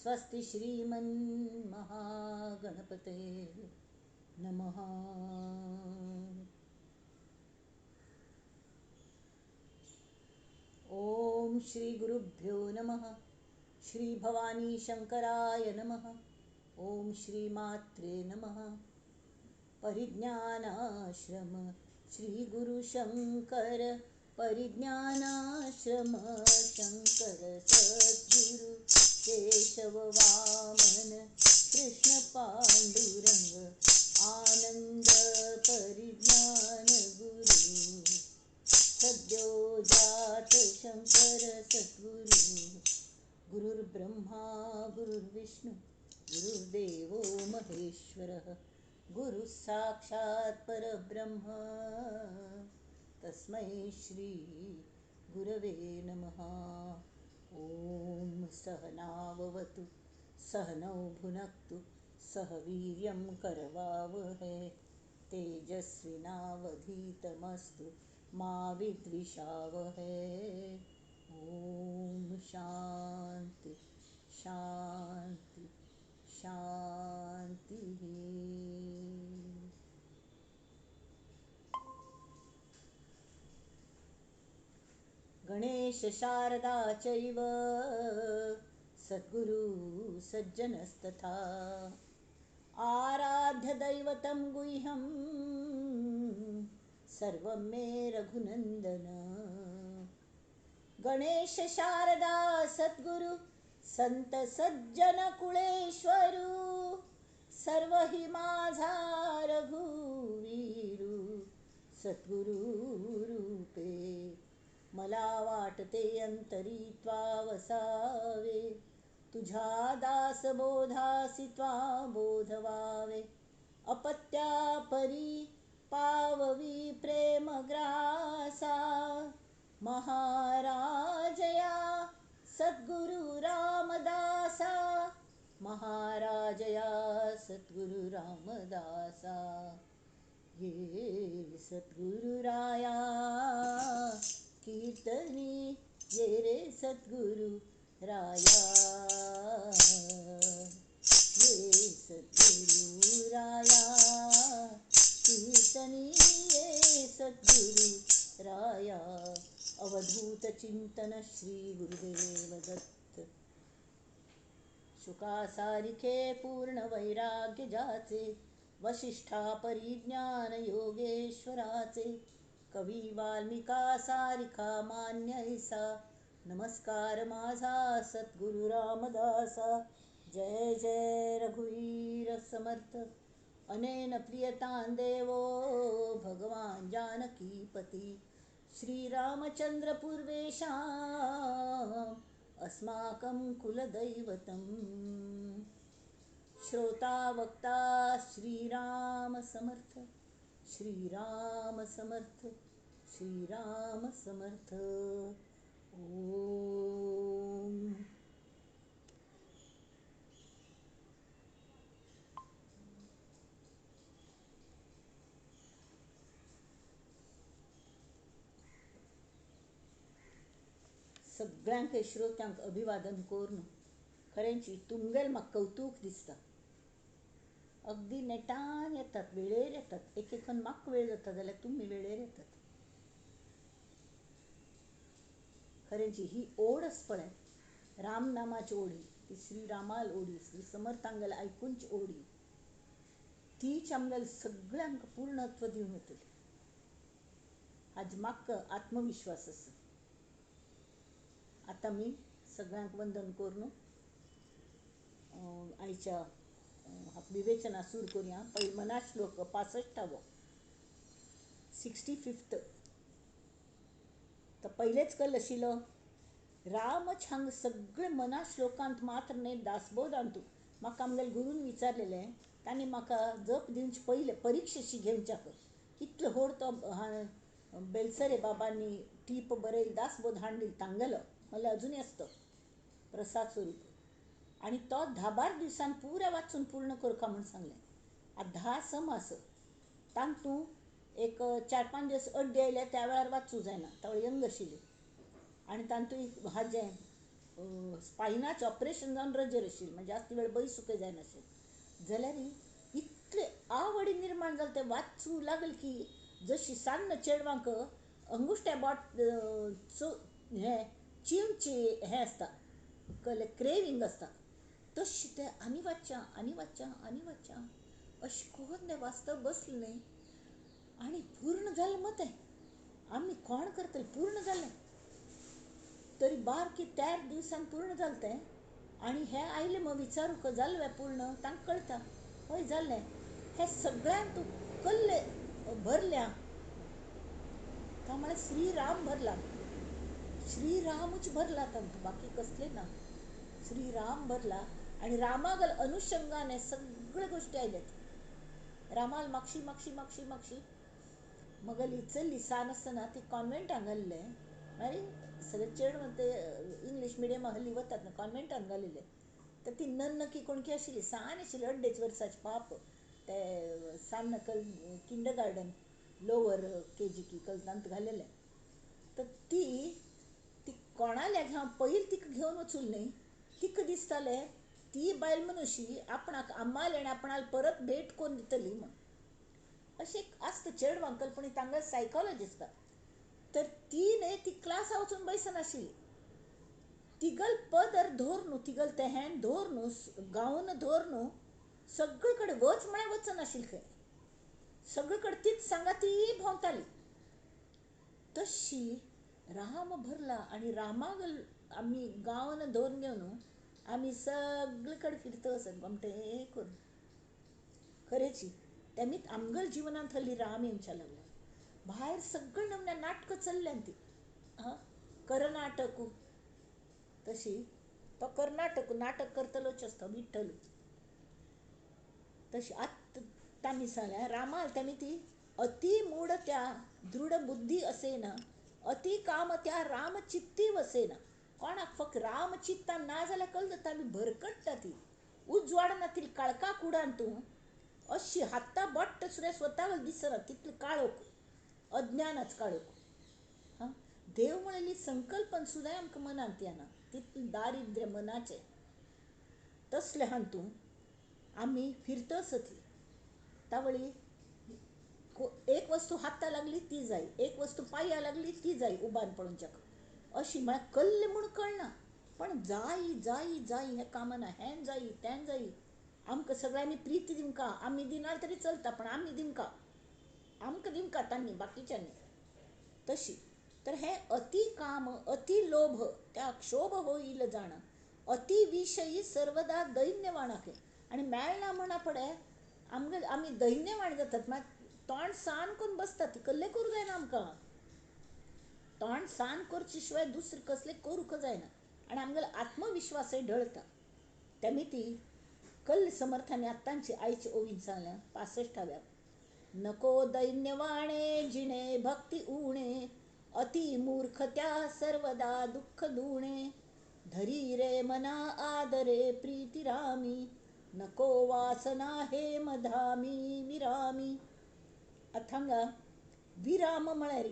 स्वस्ति श्रीमन्महागणपते नमः। ओम श्री गुरुभ्यो नमः। श्री भवानी शंकराय नमः। ओम श्री मात्रे नमः। परिज्ञानाश्रम श्री गुरु शंकर परिज्ञानाश्रम शंकर सद्गुरु केशव वामन कृष्ण पांडुरंग आनंद परिज्ञान गुरु सद्यो जात शंकर सद्गुरु गुरुर्ब्रह्मा गुरुर्विष्णु गुरुर्देवो महेश्वरः गुरु साक्षात् परब्रह्म तस्मै श्री गुरवे नमः। ओम सहनाववतु सहनौ भुनक्तु सह वीर्यं करवावहै तेजस्विनावधीतमस्तु मा विद्विषावहै। ओम शांति शांति शांति। गणेश शारदा चैव सद्गुरु सज्जनस्तथा आराध्य दैवतं गुह्यं सर्वं मे रघुनंदन। गणेश शारदा सद्गुरु संत सज्जन कुळेश्वरू सर्व हि माझा रघुवीरू सद्गुरु रूपे मला वाटते अंतरी त्वा वसावे तुझा दास बोधासी त्वा बोधवावे अपत्या परी पाववी प्रेम ग्रासा महाराजया सद्गुरु रामदासा महाराजया सद्गुरु रामदासा ये सद्गुरु राया कीर्तनी ये रे सद्गुरु राया ये सद्गुरु राया कीर्तनी ये सद्गुरु राया। अवधूत चिंतन श्री गुरुदेव दत्त। शुकासारिखे पूर्ण वैराग्य जाचे वशिष्ठा परिज्ञान योगेश्वराचे कवी वाल्मिका सारिखा मान्य ऐसा नमस्कार माझा सद्गुरु रामदासा। जय जय रघुवीर समर्थ अनेन प्रियतां देवो भगवान जानकीपति श्रीरामचंद्र पूर्वेशाम् अस्माकं कुलदैवतम्। श्रोता वक्ता श्रीराम समर्थ श्रीराम समर्थ श्रीराम समर्थ। ओम सगळ्यांक श्रोत्यांक अभिवादन करून खरेंची तुमगेल म्हाका कौतूक दिसता। अगदी नेटान येतात वेळेर येतात एक एकन म्हाका वेळ जाता जाल्यार तुमी वेळेर येतात। खरेंची ही ओढच पळय राम नामाची ओढी ती श्रीरामाल ओढी श्री समर्थांगेल आयकूनची ओढी तीच आमगेल सगळ्यांक पूर्णत्व दिवन वतली हाज म्हाका आत्मविश्वास आसा। आता मी सगळ्यांक वंदन करून आयच्या विवेचना सुरू करूया। पयली मना श्लोक 65वो 65th तर पहिलेच कल आशिल्लो रामच हांगा सगळे मना श्लोकांत मात्र न्ही दासबोधांतू म्हाका आमगेल्या गुरून विचारलेलें तांणी म्हाका जप दिवचे पयले परिक्षेची घेवच्या पय कितलो व्हड तो बेलसरे बाबांनी टीप बरयली दासबोध हाडली तांगेलो मला अजुनूय आसता प्रसाद स्वरूप आनी तो 10-12 दिवसान पुरो वाचून पूर्ण करता म्हूण सांगलें। आतां 10 समास तांतूं एक 4-5 दिवस अड्डे आयले त्या वेळार वाचूं जायना त्या वेळार यंग आशिल्ली आनी तांतूं हाजें स्पायनाचें ऑपरेशन जावन रजेर आशिल्ली, म्हणजे जास्त वेळ बसूंक जायनाशिल्लें, जाल्यार इतले आवडी निर्माण जाली तें वाचूं लागले की जशी सान्न चेडवांक अंगुश्ट्या बोट हें चिवची हें आसता, क्रेविंग आसता, तशी तें आनी वाच्चां आनी वाच्चां आनी वाच्चां अशें करून तें वाचता बसलें न्ही. आनी पूर्ण जालें मतें, आमी कोण करतले, पूर्ण जालें. तरी बारकी 4 दिवसान पूर्ण जालें तें. आनी हे आयले मग विचारूंक जालें वे पूर्ण, तांकां कळटा हय जालें. हे सगळ्यांत तूं कल्ले भरल्या काय म्हळ्यार श्रीराम भरला, श्रीरामूच भरला तांकां, बाकी कसले ना. श्रीराम भरला आनी रामागल अनुशंगाने सगळे गोश्टी आयल्यात. रामाल मागशी मागशी मागशी मागशी मगली चल्ली सान आसतना ती कॉन्वेंटान घाल्लें. मागीर सगळे चेड ते इंग्लीश मिडियमा हल्ली वतात न्हू, कॉन्वेंटान घालिल्ले. तर ती नन्नकी कोणकी आशिल्ली, सान आशिल्ली 2.5 वर्साची पाप, ते सान किंडरगार्टन लोवर KG की तांत घालेलें. तर ती कोणाल्या घेवन पयलीं तिका घेवन वचून न्ही, तिका दिसतालें ती बायल मनुशी आपणाक आम्मालेण आपणाल परत भेट करून दितली म्हण. अशें आसता चेडवांक पूण तांकां सायकॉलॉजी आसता. तर ती न्ही ती क्लासा वचून बसनाशिल्ली, तिगल पदर धर न्हू, तिगल तेहेन धर न्हू, गाऊन धर न्हू, सगळे कडेन वच म्हळ्यार वचनाशिल्ली खंय, सगळे कडेन तीच सांगाती भोंवताली. तशी राम भरला आनी रामागल आमी गावन धरून घेवन आमी सगळे कडेन फिरता वचत घोमटे करून. खरेची तेमीत आमगल जिवनांत हल्ली राम येवच्या लागला. भायर सगळे नमन्या नाटकां चल्ल्यान ती कर्नाटक, तशी तो कर्नाटक नाटक करतलोच आसता विठ्ठल. तशी आत्त तांणी सांगल्या रामाल तेमी ती अति मूढ त्या दृढ बुद्धी असेना, अति काम त्या रामचित्ती वसेना. कोणाक फक्त रामचित्ता ना जाल्यार कळटा तामी भरकटता ती, उजवाडना ती काळकाक उडान तूं अशी हात्ता बट्ट सुद्दां स्वताक दिसना तितली काळोख, अज्ञानाच काळोख. हां, देव म्हणली संकल्पन सुद्दां आमकां मनांत येना, तितलें दारिद्र्य मनाचें. तसलें हातूंत आमी फिरता सती तावळी एक वस्तू हाता लागली ती जाय, एक वस्तू पांया लागली ती जाय उबान पळोवच्याक, अशी म्हळ्यार कल्ले म्हूण कळना, पण जायी जायी जायी हें कामना, हें जायी तें जायी. आमकां सगळ्यांनी प्रिती दिमका, आमी दिनार तरी चलता, पण आमी दिमका, आमकां दिमका तांणी बाकीच्यांनी. तशी तर हें अति काम अति लोभ त्या क्षोभ होईल जाण, अति विशयी सर्वदा दैन्यवाणाके. आनी मेळना म्हणा पडे आमी दैन्यवाण जातात. मागीर तोंड सान करून बसता, ती कसले करूं जायना आमकां, तोंड सान करचे शिवाय दुसरें कसलें करूंक जायना. आनी आमगेलो आत्मविश्वासय ढळटा. तेमी ती कल्ल समर्थांनी आत्तांची आयची ओवीन सांगल्या 65व्या. नको दैन्यवाणे जिणे भक्ती उणे, अति मूर्ख त्या सर्वदा दुःख दुणे. धरी रे मना आदरे प्रीती रामी, नको वासना हे मधामी विरामी. अथांगा विराम म्हळ्यार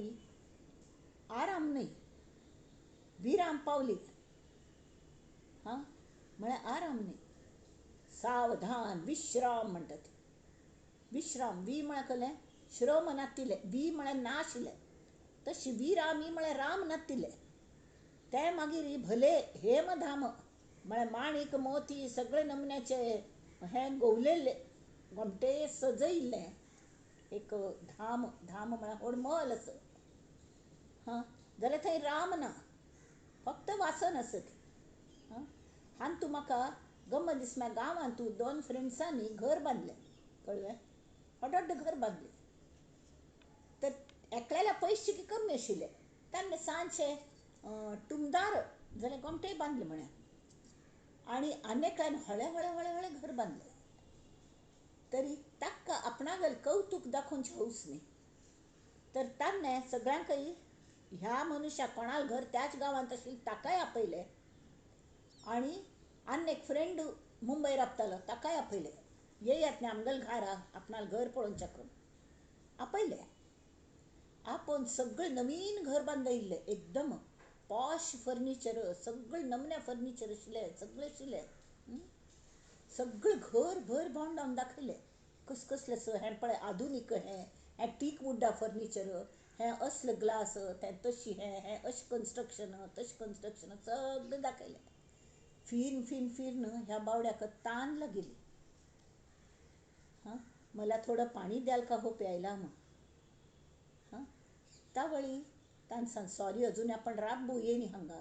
आराम न्हय, विराम पावली हां म्हळ्यार आराम न्हय, सावधान विश्राम म्हणटात. विश्राम वी म्हळ्यार कळ्ळें, श्रम नातिले, वी म्हळ्यार नाशिल्लें, तशी विरामी म्हळ्यार राम नातिले. ते मागीर भले हेमधाम म्हळ्यार माणिक मोती सगळे नमन्याचे हें गोवलेले घोमटे सजयिल्लें एक धाम, धाम म्हळ्यार व्हड महल असो. हां, जाल्यार थंय राम ना, फक्त वासन आसत. हां, हांन तूं म्हाका गम्मत दिसता, गांवांत तूं 2 फ्रेंड्सांनी घर बांदलें, कळ्ळें, व्हड घर बांदलें. तर एकल्याल्या पयशे कमी आशिल्ले, ताणें सांजचे टुमदार जाल्यार गोमटे बांदले म्हळ्यार, आनी एकल्यान हळे हळे हळे हळे घर बांदलें. तरी ताका आपणागल कौतूक दाखोवची हौस न्ही. तर ताणें सगळ्यांक ह्या मनशाक कोणाल घर त्याच गांवांत आशिल्लें ताकाय आपयलें, आनी आनी एक फ्रेंड मुंबय राबतालो ताकाय आपयलें, येयात न्ही आमगेल घरा आपणाल घर पळोवच्याक करून आपयलें. आपोवन सगळें नवीन घर बांदयिल्लें एकदम पॉश फर्निचर, सगळे नमन्या फर्निचर आशिल्ले, सगळे आशिल्ले. सगळें घर भर भोंवडावन दाखयलें कसलें हें पळय आधुनीक, हें टीक वुडा फर्निचर, हें असलें ग्लास, तें तशी, हें अशें कन्स्ट्रक्शन, तशें कन्स्ट्रक्शन, सगळें दाखयलें. फिरून ह्या बावड्याक तान गेली. हाँ, मला थोडं पाणी द्याल का हो प्यायला मग. हां, त्यावेळी तान सांग सॉरी, अजून आपण राबू येनी हांगा,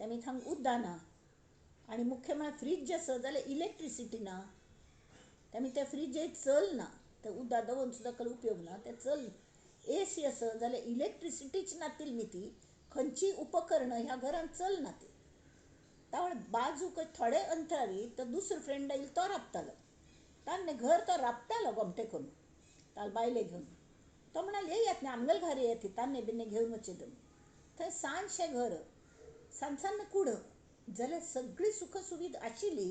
तेमी हांगा उद्दा ना, आनी मुख्य म्हळ्यार फ्रीज आसा जाल्यार इलेक्ट्रिसिटी ना. तेमी ते फ्रीज चलना, ते उद्दा दवरून सुद्दां काही उपयोग ना, ते चल. AC आसा जाल्यार इलेक्ट्रिसिटीच नातिल्ली ती, खंयचीय उपकरणां ह्या घरान चलना ती. त्यावेळी बाजूक थोडे अंतरारी तो दुसरो फ्रेंड येयलो, तो राबतालो. तान्ने घर तो राबतालो गोमटे करून, ताल बायले घेवन. तो म्हणाल येयात न्ही आमगेल घर येयात, तान्ने बिन्ने घेवन वचीत. थंय सांजशें घर, सांजसान कूड, जाल्यार सगळी सुखसुविधा आशिल्ली,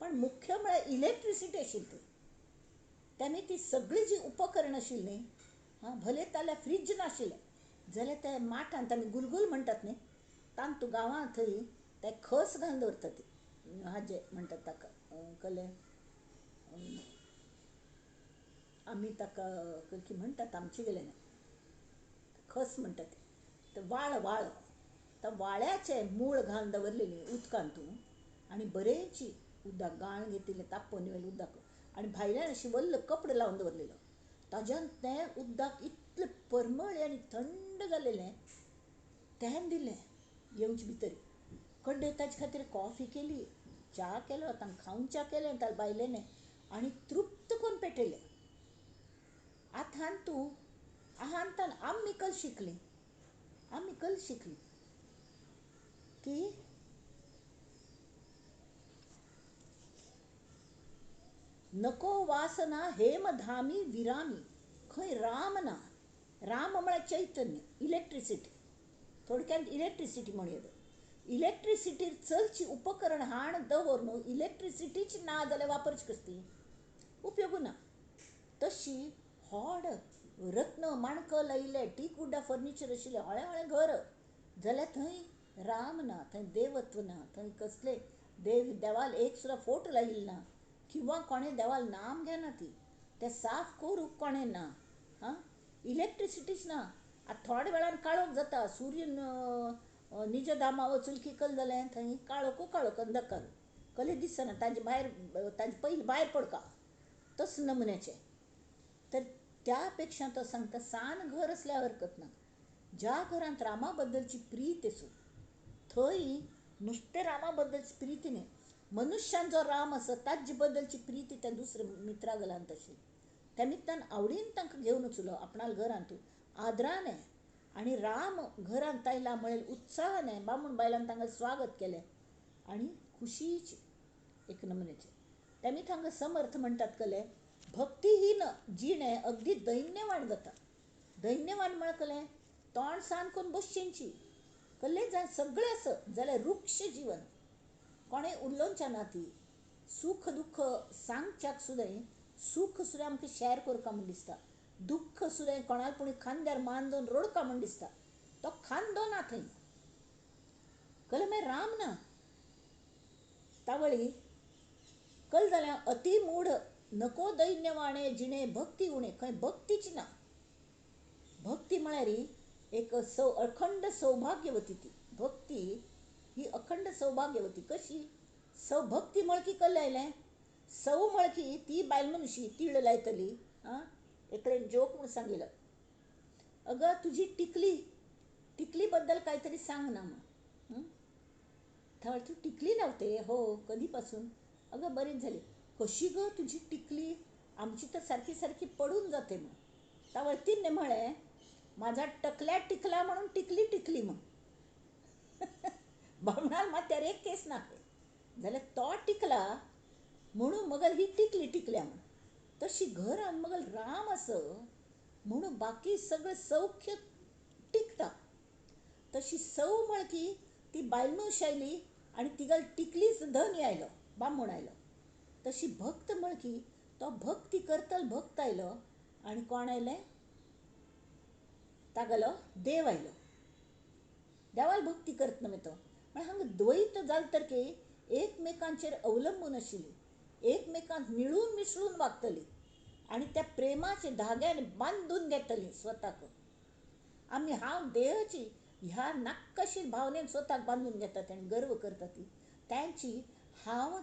पण मुख्य म्हळ्यार इलेक्ट्रिसिटी आशिल्ली. तेमी ती सगळी जी उपकरणां आशिल्लीं न्ही, भले जाल्यार फ्रीज नाशिल्लें जाल्यार ते माठान तेमी गुलगुल म्हणटात न्ही, तांतू गांवां थंय ते खस घालून दवरतात ती, हाजें म्हणटात ताका, कळ्ळें, आमी ताका कितें म्हणटात आमचे गेले खस म्हणटात ते वाळ, त्या वाळ्याचे मूळ घालून दवरलेली उदकांतू, आनी बरेची उदक गाळ घेतिल्लें तापोवन येयलें उदक, आनी भायल्यान अशी वल्ल कपडो लावन दवरलेलो. ताज्यान तें उदक इतलें परमळे आनी थंड जालेलें, तें दिलें येवचे भितर. कड्डे ताजे खातीर कॉफी केली, च्या केलो, तांकां खावंक च्या केलें ताल बायलेने, आनी तृप्त करून पेटयलें. आतां तूं आहांतान आमी कल शिकलीं की नको वासना हेम धामी विरामी, खंय राम ना. राम म्हळ्यार चैतन्य, इलेक्ट्रिसिटी, थोडक्यात इलेक्ट्रिसिटी म्हणून. इलेक्ट्रिसिटीर चलची उपकरण हाण दवर न्हू, इलेक्ट्रिसिटीच ना जाल्यार वापरची कसली, उपयोग ना. तशी व्हड रत्न माणकं लायिल्लें टीक वुडा फर्निचर आशिल्लें हळें हळें घर, जाल्यार थंय राम ना, थंय देवत्व ना, थंय कसले देवाल एक सुद्दां फोटो लायिल्लो ना, किंवा कोणें देवाल नाम घेना ती, तें साफ करूंक कोणें ना. इलेक्ट्रिसिटीच ना. आतां थोड्या वेळान काळोख जाता, सूर्य निज धामा वचून की कल जालें थंय काळोख अंधकार, कले दिसना, ताजे पयलीं भायर पडका, तस नमुन्याचें. तर त्या पेक्षा तो सांगता सान घर असल्यार हरकत ना. ज्या घरांत रामा बद्दलची प्रीत आसूं, थंय नुस्तें रामा बद्दलची प्रीती न्ही, मनुश्यान जो राम आसा ताजे बद्दलची प्रीती त्या दुसऱ्या मित्रागेलान तशी. त्या निमतान आवडीन तांकां घेवन वचलो आपणाल घरांत, आदरान, आनी राम घरांत आयला म्हळ्यार उत्साहान बामूण बायलान तांकां स्वागत केलें, आनी खुशीची एक नमुन्याचें. तेमी तांकां समर्थ म्हणटात कले, भक्तीहीन जिणें अगदी दैन्यवान जाता. दैन्यवान म्हळ्यार कलें, तोंड सान करून बसचेंची, कल्लें जाय सगळें आसत जाल्यार रुक्ष जीवन, कोणें उलोवचें ना. ती सूख दुख्ख सांगच्याक सुद्दां, सूख सुद्दां आमकां शॅर करता म्हण दिसता, दुख्ख सुद्दां कोणाल पूण खांद्यार मान दवरून रडका म्हण दिसता. तो खांदो ना थंय, कळ्ळें. मागीर राम ना. तावळी कल जाल्यार अति मूढ नको दैन्यवाणें जिणें भक्ती उणें, खंय भक्तीच ना. भक्ती म्हळ्यार एक अखंड सौभाग्यवती. ती भक्ती ही अखंड सौभाग्यवती. कशी भक्ती म्हळकी कल्लें आयलें, सौ म्हळकी ती बायल मनुशी तीळ लायतली. एकडेन जोक म्हूण सांगिल्लो, अगं तुजी टिकली बद्दल काहीतरी सांग ना मग. थळ तू टिकली लावते, हो कधीपासून. अगं बरीच झाली. कशी ग तुझी टिकली, आमची तर सारखी सारखी पडून जाते मग. त्यावर तिने म्हळे, माझा टकल्या टिकला म्हणून टिकली मग. बामणाल मात्यार एक केस नाके जाल्यार तो टिकला म्हणून मगल ही टिकल्या म्हण. तशी घरान मगल राम आस म्हणून बाकी सगळं सौख्य टिकता. तशी सौ म्हळकी ती बायलमूश आयली आनी तिगल टिकलीच धनी आयलो, बामूण आयलो. तशी भक्त म्हळकी तो भक्ती करतल भक्त आयलो, आनी कोण आयलें, तागेलो देव आयलो. देवाल भक्ती करतना तो म्हण हांगा द्वैत जाल तर की एकमेकांचेर अवलंबून आशिल्ली, एकमेकांक मिळून मिसळून वागतली आणि त्या प्रेमाचे धाग्याने बांधून घेतली स्वताक. आम्ही हांव देवाची ह्या नाक्काशीर भावनेन स्वताक बांधून घेतात आणि गर्व करता ती त्यांची हांव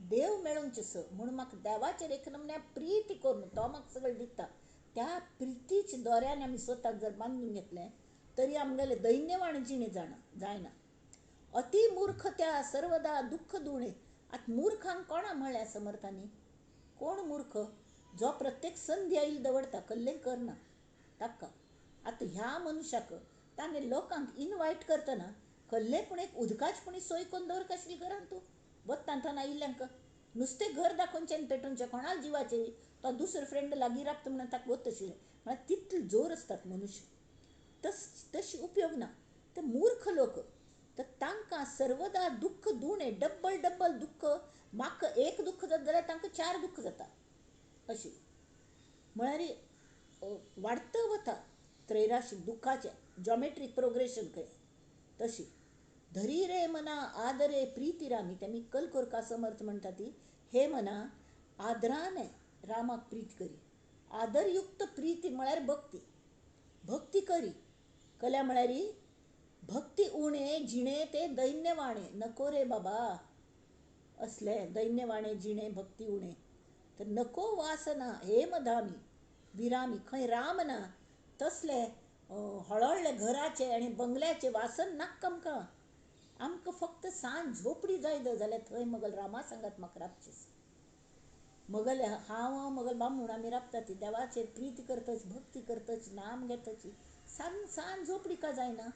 देव मेळोवंचे स म्हणून म्हाका देवाचेर एक नमण्या प्रीती करून तो म्हाका सगळें दिता. त्या प्रितीच्या दोऱ्यान आमी स्वताक जर बांधून घेतलें तरी आमगेलें दैन्यवाण जिणें जायना. अति मूर्ख त्या सर्वदा दुःख दुणे. आतां मुर्खांक कोणा म्हणल्या समर्थांनी? कोण मूर्ख? जो प्रत्येक संधी आयली दवरता, कल्लें करना ताका. आतां ह्या मनशाक ताणें लोकांक इनवायट करतना कल्लेपणीक उदकाची सोय करून दवरक आशिल्ली घरांत तूं वत्तां थंय आयिल्ल्यांक. नुस्तें घर दाखोवचें आनी पेटोवचें कोणाल जिवाचें तो दुसरो फ्रेंड लागीं राबता म्हणून ताका वत आशिल्लें. म्हळ्यार तितले जोर आसतात मनुश्य. तशी उपयोग ना. ते मूर्ख लोक तर तांकां सर्वदा दुःख दुणे, डब्बल डब्बल दुःख. म्हाका एक दुःख जाता जाल्यार तांकां 4 दुःख जाता अशी. म्हळ्यार वाडत वता त्रैराशीक दुःखाचें जॉमेट्रीक प्रोग्रेशन खंय तशी. धरी रे मना आदरे प्रीती रामी. ते मिक्कल कोरका समर्थ म्हणटा ती, हे मना आदराने रामाक प्रीत करी. आदरयुक्त प्रीती म्हळ्यार भक्ती. भक्ती करी कल्या म्हळ्यार भक्ती उणे जिणे ते दैन्यवाणे. नको रे बाबा असले दैन्यवाणे जिणे भक्ती उणे. तर नको वासना हेमधामी विरामी. खंय राम ना तसले हळहळ्ळे घराचे आणि बंगल्याचे वासन नाका आमकां. आमकां फक्त सांज झोपडी जाय जाल्यार थंय मगल रामा सांगात म्हाका राबचें. मगल हांव मगल बामूण आमी राबता ती देवाचेर प्रीती करतच, भक्ती करतच, नाम घेतच. सांज झोपडी का जायना?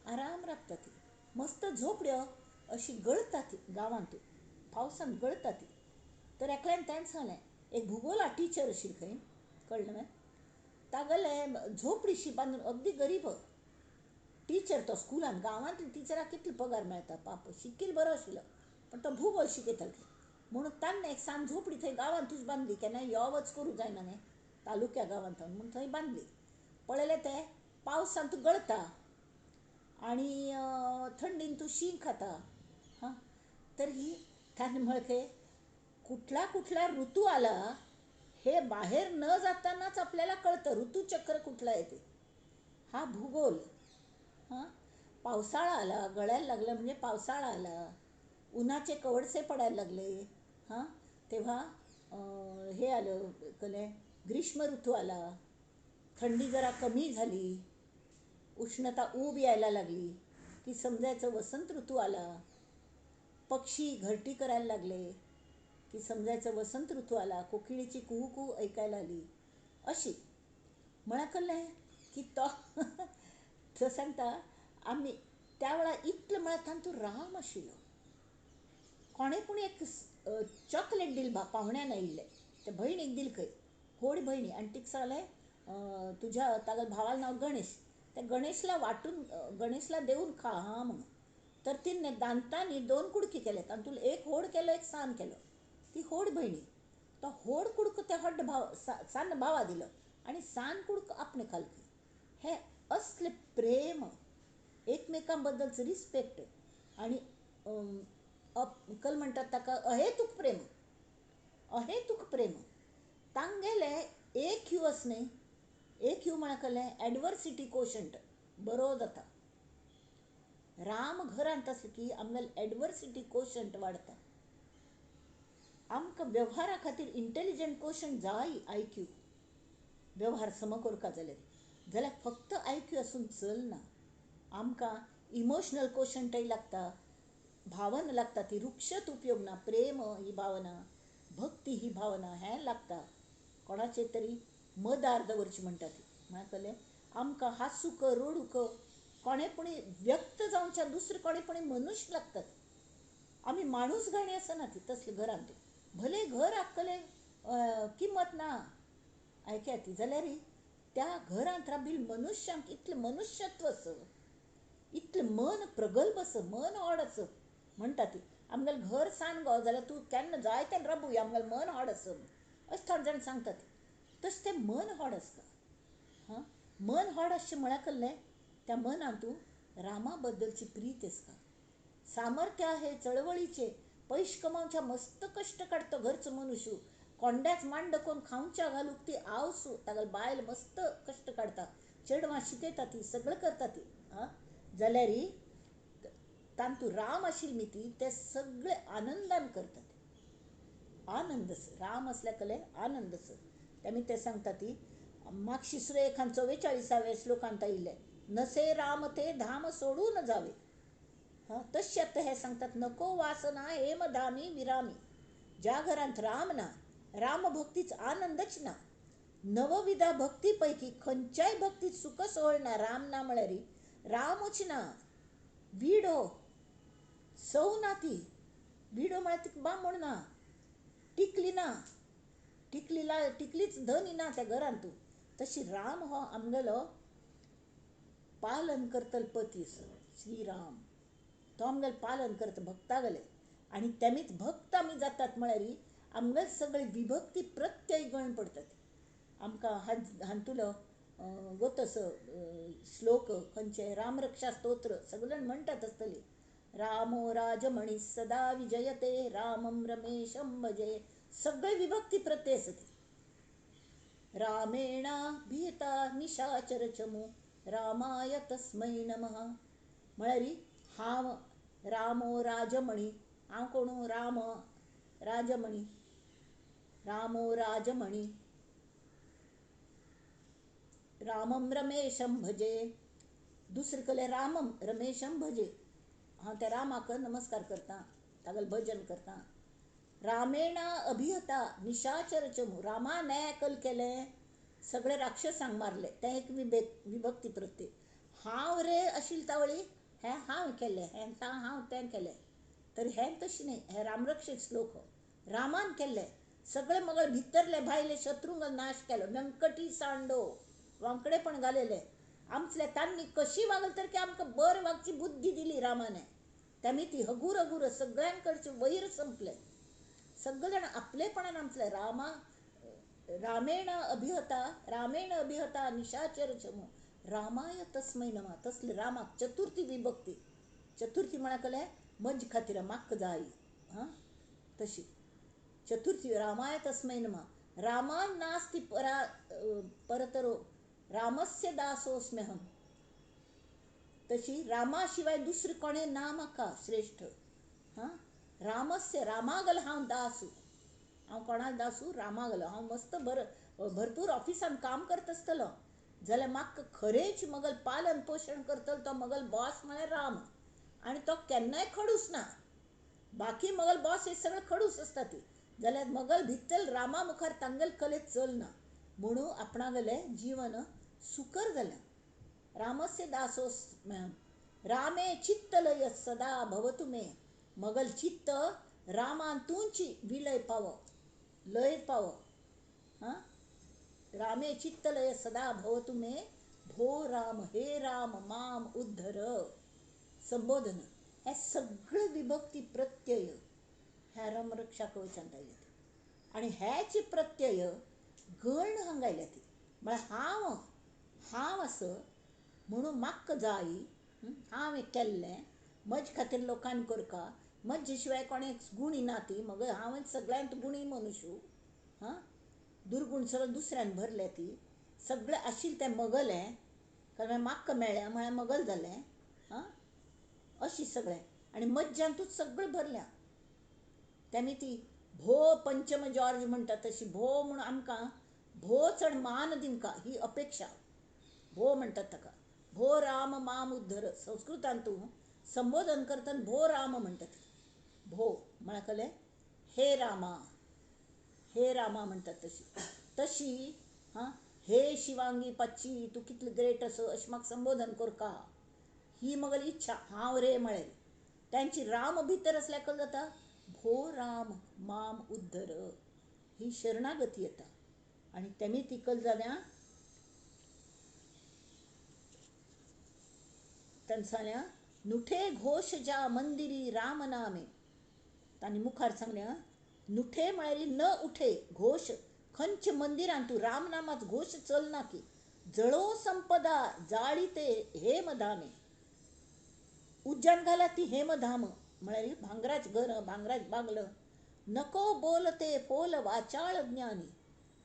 आराम राबता ती. मस्त झोपड्यो अशी गळता ती गांवांत पावसान गळता ती. तर एकल्यान तें सांगलें, एक भुगोला टिचर आशिल्ली खंय कळ्ळें न्हय. तागेले झोपडीशी बांदून अगदी गरीब टिचर तो स्कुलान. गांवांतल्या टिचराक कितलो पगार मेळटा पाप. शिकिल्लो बरो आशिल्लो पण तो भुगोल शिकयतालो म्हणून ताणें एक सांज झोपडी थंय गांवांतूच बांदली. केन्ना यो वच करूं जायना न्हय तालुक्या गांवांत म्हणून थंय बांदली. पळयलें तें पावसांत गळता आणि थंडीन तूं शीं खाता. हां तर ही ताणें म्हळें कुठला कुठला ऋतू आला हे बाहेर न जातानाच आपल्याला कळतं. ऋतुचक्र कुठला येते हा भूगोल. हां पावसाळा आला गळायला लागलं म्हणजे पावसाळा आला. उन्हाचे कवडसे पडायला लागले हां तेव्हा हे आलं कले ग्रीष्म ऋतू आला. थंडी जरा कमी झाली, उष्णता ऊब यायला लागली की समजायचं वसंत ऋतू आला. पक्षी घरटी करायला लागले की समजायचं वसंत ऋतू आला. कोकिळीची कुहू कुहू ऐकायला आली अशी. म्हणा कळलें की तो सांगता आम्ही त्यावेळा इतलं म्हळ्यार तांतू राम आशिल्लो. कोणें पूण एक चॉकलेट दिली पाहुण्यान आयिल्ले ते भयणीक दिली खंय व्हड भयणी आनी तिका सांगलें तुज्या तागेल्या भावालें नांव गणेश. ते गणेशला वाटून गणेशला देऊन खा हां म्हणून. तर तिने दांतांनी 2 कुडकी केले. तातूंत एक व्हड केलो एक सान केलो. ती व्हड भयणी तो व्हड कुडको त्या व्हड भाव सान भावा दिलो आणि सान कुडको आपणे खालकी. हे असले प्रेम एकमेकां बद्दलचं रिस्पेक्ट आणि कल म्हणटात ताका अहेतूक प्रेम. अहेतूक प्रेम तांगेले एक यू आस न्ही. एक यू म्हळ्यार कहलें एडवर्सिटी कोशंट बरो जाता. राम घरांत आसले की आमगेलें एडवर्सिटी कोशंट वाडता. आमकां वेव्हारा खातीर इंटेलिजंट कोशंट जाय IQ. वेव्हार सम करता जाल्यार फक्त IQ आसून चलना. आमकां इमोशनल कोशंटय लागता, भावना लागता. ती रुक्षत उपयोग ना. प्रेम ही भावना, भक्ती ही भावना हें लागता. कोणाचेर तरी मदार दवरची म्हणटा ती म्हळ्यार कळ्ळें. आमकां हांसूंक रडूंक कोणेपणी व्यक्त जावच्या दुसरे कोणेपणी मनुश्य लागतात. आमी माणूस घाणी आसना ती तसले घरांत. भले घर आखलें किंमत ना आयक्या ती जाल्यार त्या घरांत राबिल्ल्या मनुश्यांक इतलें मनुश्यत्व आस, इतलें मन प्रगल्भ आस, मन व्हड आस म्हणटा ती. आमगेलें घर सान गो जाल्यार तूं केन्ना जाय तेन्ना राबुया आमगेलें मन व्हड आस अशें थोडे जाण सांगतात. तशें तें मन व्हड आसता. हां मन व्हड आसचें म्हळ्यार कळ्ळें त्या मनांत रामाबद्दलची प्रीत आहेस का? सामर्थ्य आहे चळवळीचे, पैश कमावच्या मस्त कष्ट काढतो घरचं मनुष्य, कोंड्याच मांड कोण खाऊच्या घालूक ती आवसू तागल बायल मस्त कष्ट काढता, चेडवा शिकयता ती सगळं करता ती. जाल्यारी तांतू राम आशिल मी ती ते सगळे आनंदान करतात. आनंदस राम असल्या कले आनंदस. त्यामुळे ते सांगता ती मागशी शिसरे एखान 44व्या श्लोकांत येईल, नसे राम ते धाम सोडून जावे. तश्यात हे सांगतात, नको वासना हेम धामी विरामी. ज्या घरांत राम ना, रामभक्तीच आनंदच ना. नवविधा भक्तीपैकी खंच्याय भक्तीत सुख सोहळना राम ना म्हळ्यारी रामच ना. विडो सौ ती विडो म्हळ्यार बामण ना, टिकली ना, टिकलीच धनी ना त्या घरांतू. तशी राम हो आमगेलो पालन करतल पती श्रीराम. तो आमगेल पालन करता भक्ता गेले. आणि त्यामीच भक्त आम्ही जातात म्हळ्यारी आमगेल सगळे विभक्ती प्रत्यय गण पडतात. आमकां हांतुलो गोतस श्लोक खंयचे रामरक्षा स्तोत्र सगळे म्हणटात आसतली. रामो राजमणी सदा विजयते, रामम रमेशम भजे. सगळे विभक्ती प्रत्यय असते. रामेणा भीता निशाचर चमू, रामाय तस्मै नमः. म्हळ्यारी हांव रामो राजमणी, हांव कोणू राम राजमणी, रामो राजमणी, रामम रमेशम भजे. दुसरे कले रामम रमेशम भजे. हांव त्या रामाक नमस्कार करता, तागेल भजन करता. रामेणा अभिहता निशाचर चमू, रामा नॅकल केले सगळे राक्षसांक मारले, ते एक विभक्ती प्रत्यय. हांव रे आशिल तावळी हें हांव केलें, हें हांव तें केलें. तर हें तशें न्ही, हें रामरक्षक श्लोक हो. रामान केल्ले सगळे मगळ भितरले भायले शत्रूंक नाश केलो. व्यंकटी सांडो वांकडेपण घालेले आमचले तांणी कशी वागल तर की आमकां बरें वागची बुद्धी दिली रामाने. त्यामुळे ती हगूर हगूर सगळ्यांकडचे वैर संपले. सगळे जण आपलेपणान आमचले रामेण अभिहता निशाचर चमू, रामाय तस्मै नमः. तसले रामाक चतुर्थी विभक्ती. चतुर्थी म्हणा कले मंज खातीर माक्क जाई. तशी चतुर्थी रामाय तस्मै नमः. रामान नास्ति परतरो, रामस्य दासोस्म्यहम. तशी रामाशिवाय दुसरे कोणे ना म्हाका श्रेष्ठ. रामस्य रामागल हांव दासू. हांव कोणाक दासू? रामागलो. हांव मस्त भरपूर ऑफिसान काम करता आसतलो जाल्यार म्हाका खरेंच मगल पालन पोषण करतलो तो मगल बॉस म्हळ्यार राम. आणि तो केन्नाय खडूस ना. बाकी मगल बॉस हे सगळे खडूस असता ती, जाल्यार मगल भितर रामा मुखार तांगेल कले चलना. म्हणून आपणागले जीवन सुकर जालें. रामस्य दासोस्म्यहम, रामे चित्तलय सदा भवतु मे. मगल चित्त रामान तुंची विलय पावो, लय पावो. रामे चित्तलय सदा भवतु मे, भो राम हे राम माम उद्धर. संबोधन हे सगळे विभक्ती प्रत्यय ह्या रामरक्षा कवचांत आयले. आणि ह्याची प्रत्यय गण हांगायल्या ती. म्हळ्यार हांव असं म्हणून म्हाका जाई, हांवें केल्लें, म्हजे खातीर लोकांनी करका, म्हजे शिवाय कोणेच गुणी ना ती. मग हांवें सगळ्यांत गुणी मनुष्य. दुर्गुण सगळं दुसऱ्यान भरले ती. सगळें आशिल्लें तें मगलें कारण म्हाका मेळ्ळें म्हळ्यार मगल जालें. अशी सगळें आनी मज्जांतूच सगळें भरल्या. त्यामुळे ती भो पंचम जॉर्ज म्हणटा तशी भो म्हणून आमकां भो चड मान दिमका ही अपेक्षा. भो म्हणटात ताका. भो राम माम उद्धर. संस्कृतांतू संबोधन करतना भो राम म्हणटात. भो म्हळ्यार कळ्ळें हे रामा, हे रामा म्हणटात तशी. हे शिवांगी पाची तूं कितली ग्रेट असो अशें म्हाका संबोधन करका ही मगल इच्छा. हांव रे म्हळ्यार त्यांची राम भितर असल्या कळ जाता भो राम माम उद्धर ही शरणागती येता. आणि तेमी ती कल जाल्या सांगल्या नुठे घोष ज्या मंदिरी राम नामे. तांणी मुखार सांगल्या नुठे म्हळ्यार न उठे घोष. खंयचे मंदिरांत तूं राम नामाचो घोष चलना की. जळो संपदा जाळी ते हेम धामे. उज्जैन घाला ती हेमधाम म्हणाली भांगराज घर भांगराज बागलं. नको बोलते पोल वाचाळ ज्ञानी.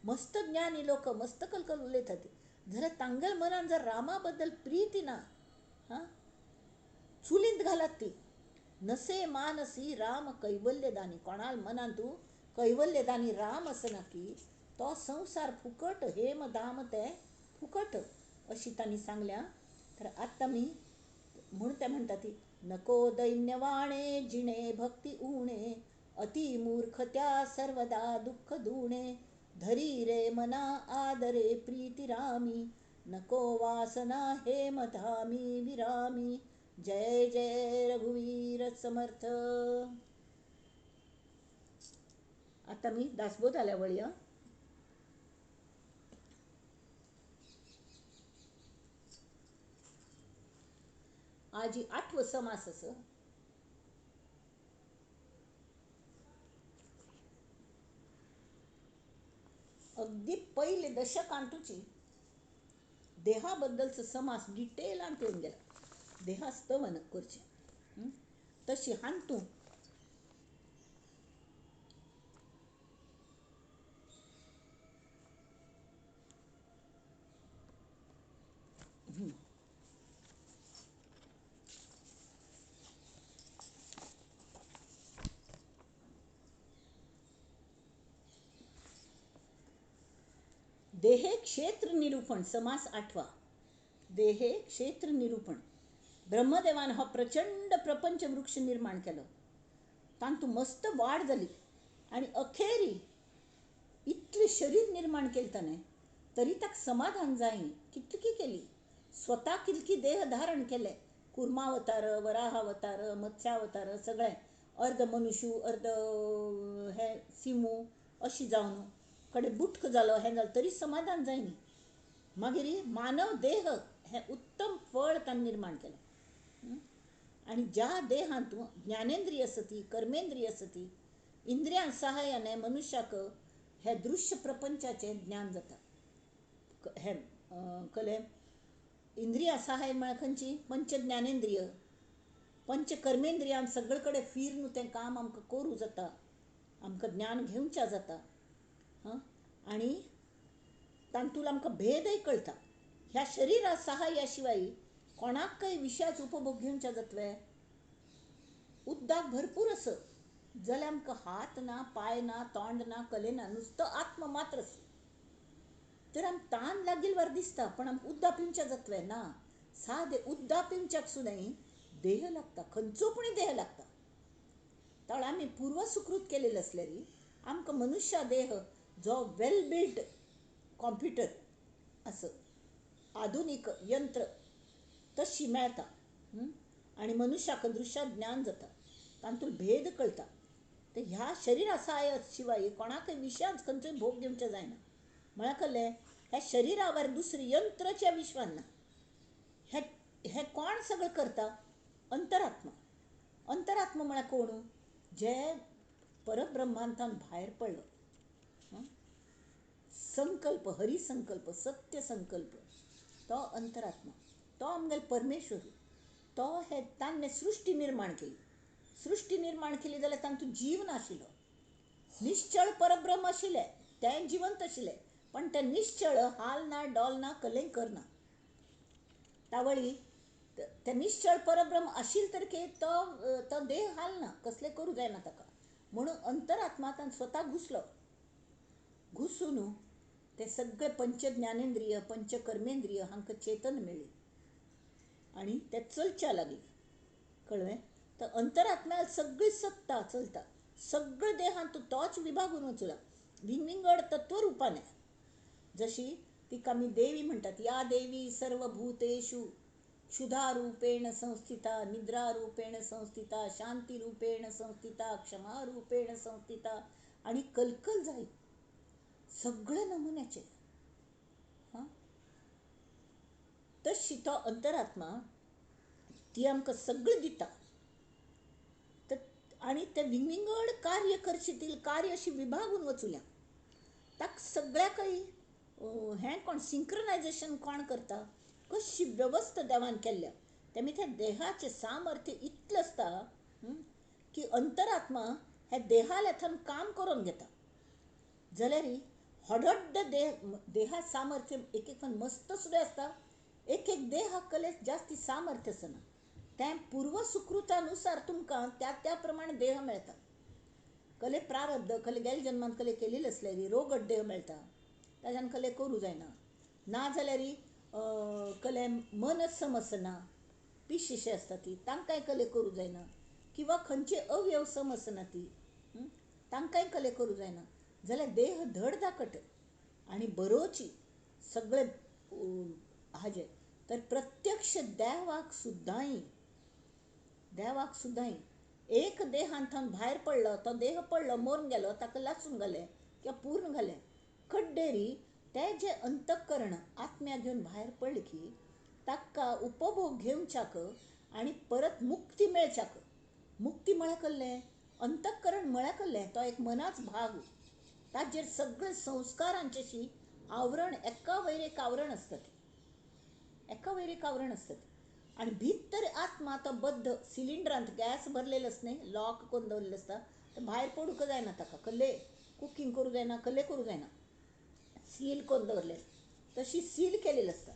मस्त ज्ञानी लोक मस्त कलकल उलयतात. जरा तांगल मनान जर रामाबद्दल प्रीती ना हां चुलींत घालात ती. नसे मानसी राम कैवल्यदानी. कोणाल मनान तू कैवल्यदानी राम असना की तो संसार फुकट हेमधाम ते फुकट अशी तांणी सांगल्या. तर आत्ता मी म्हणून त्या म्हणतात ती नको दैन्यवाणे जिणे भक्ती उणे अति मूर्ख त्या सर्वदा दुःख दुणे धरी रे मना आदरे प्रीती रामी नको वासना हेमधामी विरामी. जय जय रघुवीर समर्थ. आता मी दासबोध आल्या वळी. आजी 8व समास असं. अगदी पहिले दशक आणतुची देहाबद्दलचं समास डिटेल आणतो येऊन गेला. देहास्तवन करचे तशी हाणतू देहे क्षेत्र निरूपण समास 8वा. देहे क्षेत्र निरूपण. ब्रह्मदेवान हा प्रचंड प्रपंच वृक्ष निर्माण केलं. तांतू मस्त वाढ झाली आणि अखेरी इतली शरीर निर्माण केलं त्याने तरी ताक समाधान जाईन. कितकी केली स्वतः कितकी देह धारण केले. कुर्मावतार वराहावतार मत्स्यावतार सगळे अर्ध मनुष्य अर्ध हे सिमू अशी जावन कडे बुटक झालो हे झालं तरी समाधान जायनी. मागीर मानव देह हे उत्तम फळ ताणें निर्माण केलें. आणि ज्या देहांत ज्ञानेंद्रिय सती कर्मेंद्रिय सती इंद्रियां सहाय्याने मनुष्याक हे दृश्य प्रपंचाचे ज्ञान जाता. हे कले इंद्रिया सहाय्य म्हळ्यार खंयची पंच ज्ञानेंद्रिय पंच कर्मेंद्रियां सगळे कडेन फिरून तें काम आमकां करूं जाता. आमकां ज्ञान घेवचें जाता. आणि तांतून आमकां भेदय कळटा. ह्या शरिरा सहाय्या शिवाय कोणाकय विशयाचो उपभोग घेवचे जातले. उद्दाक भरपूर असं जाल्यार आमकां हात ना पाय ना तोंड ना कले ना नुसतं आत्म मात्र तर आमकां ताण लागील वर दिसता पण आमकां उद्दा पिवचें जातलें ना. सादे उद्दा पिवच्याक सुद्दां देह लागता. खंयचो पूण देह लागता. तर आमी पूर्व सुकृत केलेले असल्यारी आमकां मनुष्य देह जो वेल बिल्ड कॉम्प्युटर असं आधुनिक यंत्र तशी मेळटा. आणि मनुष्याक दृश्य ज्ञान जाता. तांतून भेद कळटा. तर ह्या शरीरा सहाय्या शिवाय कोणाकय विशयाच खंयचोय भोग घेवचें जायना. म्हळ्यार कळ्ळें ह्या शरिरावर दुसरें यंत्रच्या विश्वान ना. हे हे कोण सगळं करता. अंतरात्मा. अंतरात्मा म्हळ्यार कोण जे परब्रह्मांतान भायर पडलो. संकल्प हरिसंकल्प सत्य संकल्प तो अंतरात्मा तो आमगेलो परमेश्वर. तो हे ताणें सृष्टी निर्माण केली. सृष्टी निर्माण केली जाल्यार तांतून जीव नाशिल्लो. निश्चळ परब्रह्म आशिल्ले तें जिवंत आशिल्ले पण तें निश्चळ हाल ना डोल ना कलेय करना. तावळी तें निश्चळ परब्रह्म आशिल्ले तरीके तो देह हालना कसले करूं जायना ताका. म्हणून अंतरात्मा ताण स्वता घुसलो. घुसून ते सगळे पंच ज्ञानेंद्रिय पंच कर्मेंद्रिय हांकां चेतन मेळ्ळी आणि ते चलच्या लागली. कळ्ळें. तर अंतरात्म्याक सगळी सत्ता चलता. सगळे देहांत तोच विभागून वचला विंगड तत्वरूपाने. जशी तिका आमी देवी म्हणटात. या देवी सर्वभूतेषु क्षुधारूपेण संस्थिता निद्रारूपेण संस्थिता शांतिरूपेण संस्थिता क्षमारूपेण संस्थिता आणि कलकल जाय सगळे नमुन्याचे. तशी तो अंतरात्मा ती आमकां सगळें दिता. आणि ते विंगड कार्य करशीतील कार्य अशी विभागून वचुल्या. ताक सगळ्याकय हें कोण सिंक्रोनायझेशन कोण करता. कशी व्यवस्था देवान केल्ल्या तेमी त्या देहाचे सामर्थ्य इतलें आसता की अंतरात्मा हे देहालेथन काम करून घेता. जाल्यार हडड्ड देहा सामर्थ्य एक एक मस्त सुद्धा आसता, एक एक देहाकले जास्ती सामर्थ्य आसना. त्या पूर्व सुकृतानुसार तुमकां त्या प्रमाणे देह मेळटा. कले प्रारब्ध कले गेल जन्मांत कले केलेले असल्यारी रोगट देह मेळटा, ताज्यान कले करूं जायना. ना जाल्यार कले मनच समसना, पिशिशे आसता ती, तांकांय कले करूं जायना. किंवा खंयची अवयव समसना ती, तांकांय कले करूं जायना. जाल्यार देह धडधाकट आनी बरोची सगळे हाजे तर प्रत्यक्ष देवाक सुद्दांय एक देहांतन भायर पडलो, तो देह पडलो, मरून गेलो, ताका लासून घाले किंवा पूर्ण घाले खड्डेरी, ते जे अंतःकरण आत्म्या घेवन भायर पडले की ताका उपभोग घेवच्याक आनी परत मुक्ती मेळच्याक. मुक्ती म्हळ्यार कसलें? अंतःकरण म्हळ्यार कसलें? तो एक मनाच भाग. ताजेर सगळे संस्कारांचेशी आवरण एका वयर एक आवरण असतात, एका वयर एक आवरण असतात. आणि भितर आत्मा तो बद्ध सिलिंडरांत गॅस भरलेलो आसता न्ही, लॉक करून दवरलेलो आसता, तर भायर पडूंक जायना. ताका कसले कुकींग करूं जायना, कसले करूं जायना, सील करून दवरले, तशी सील केलेली आसता.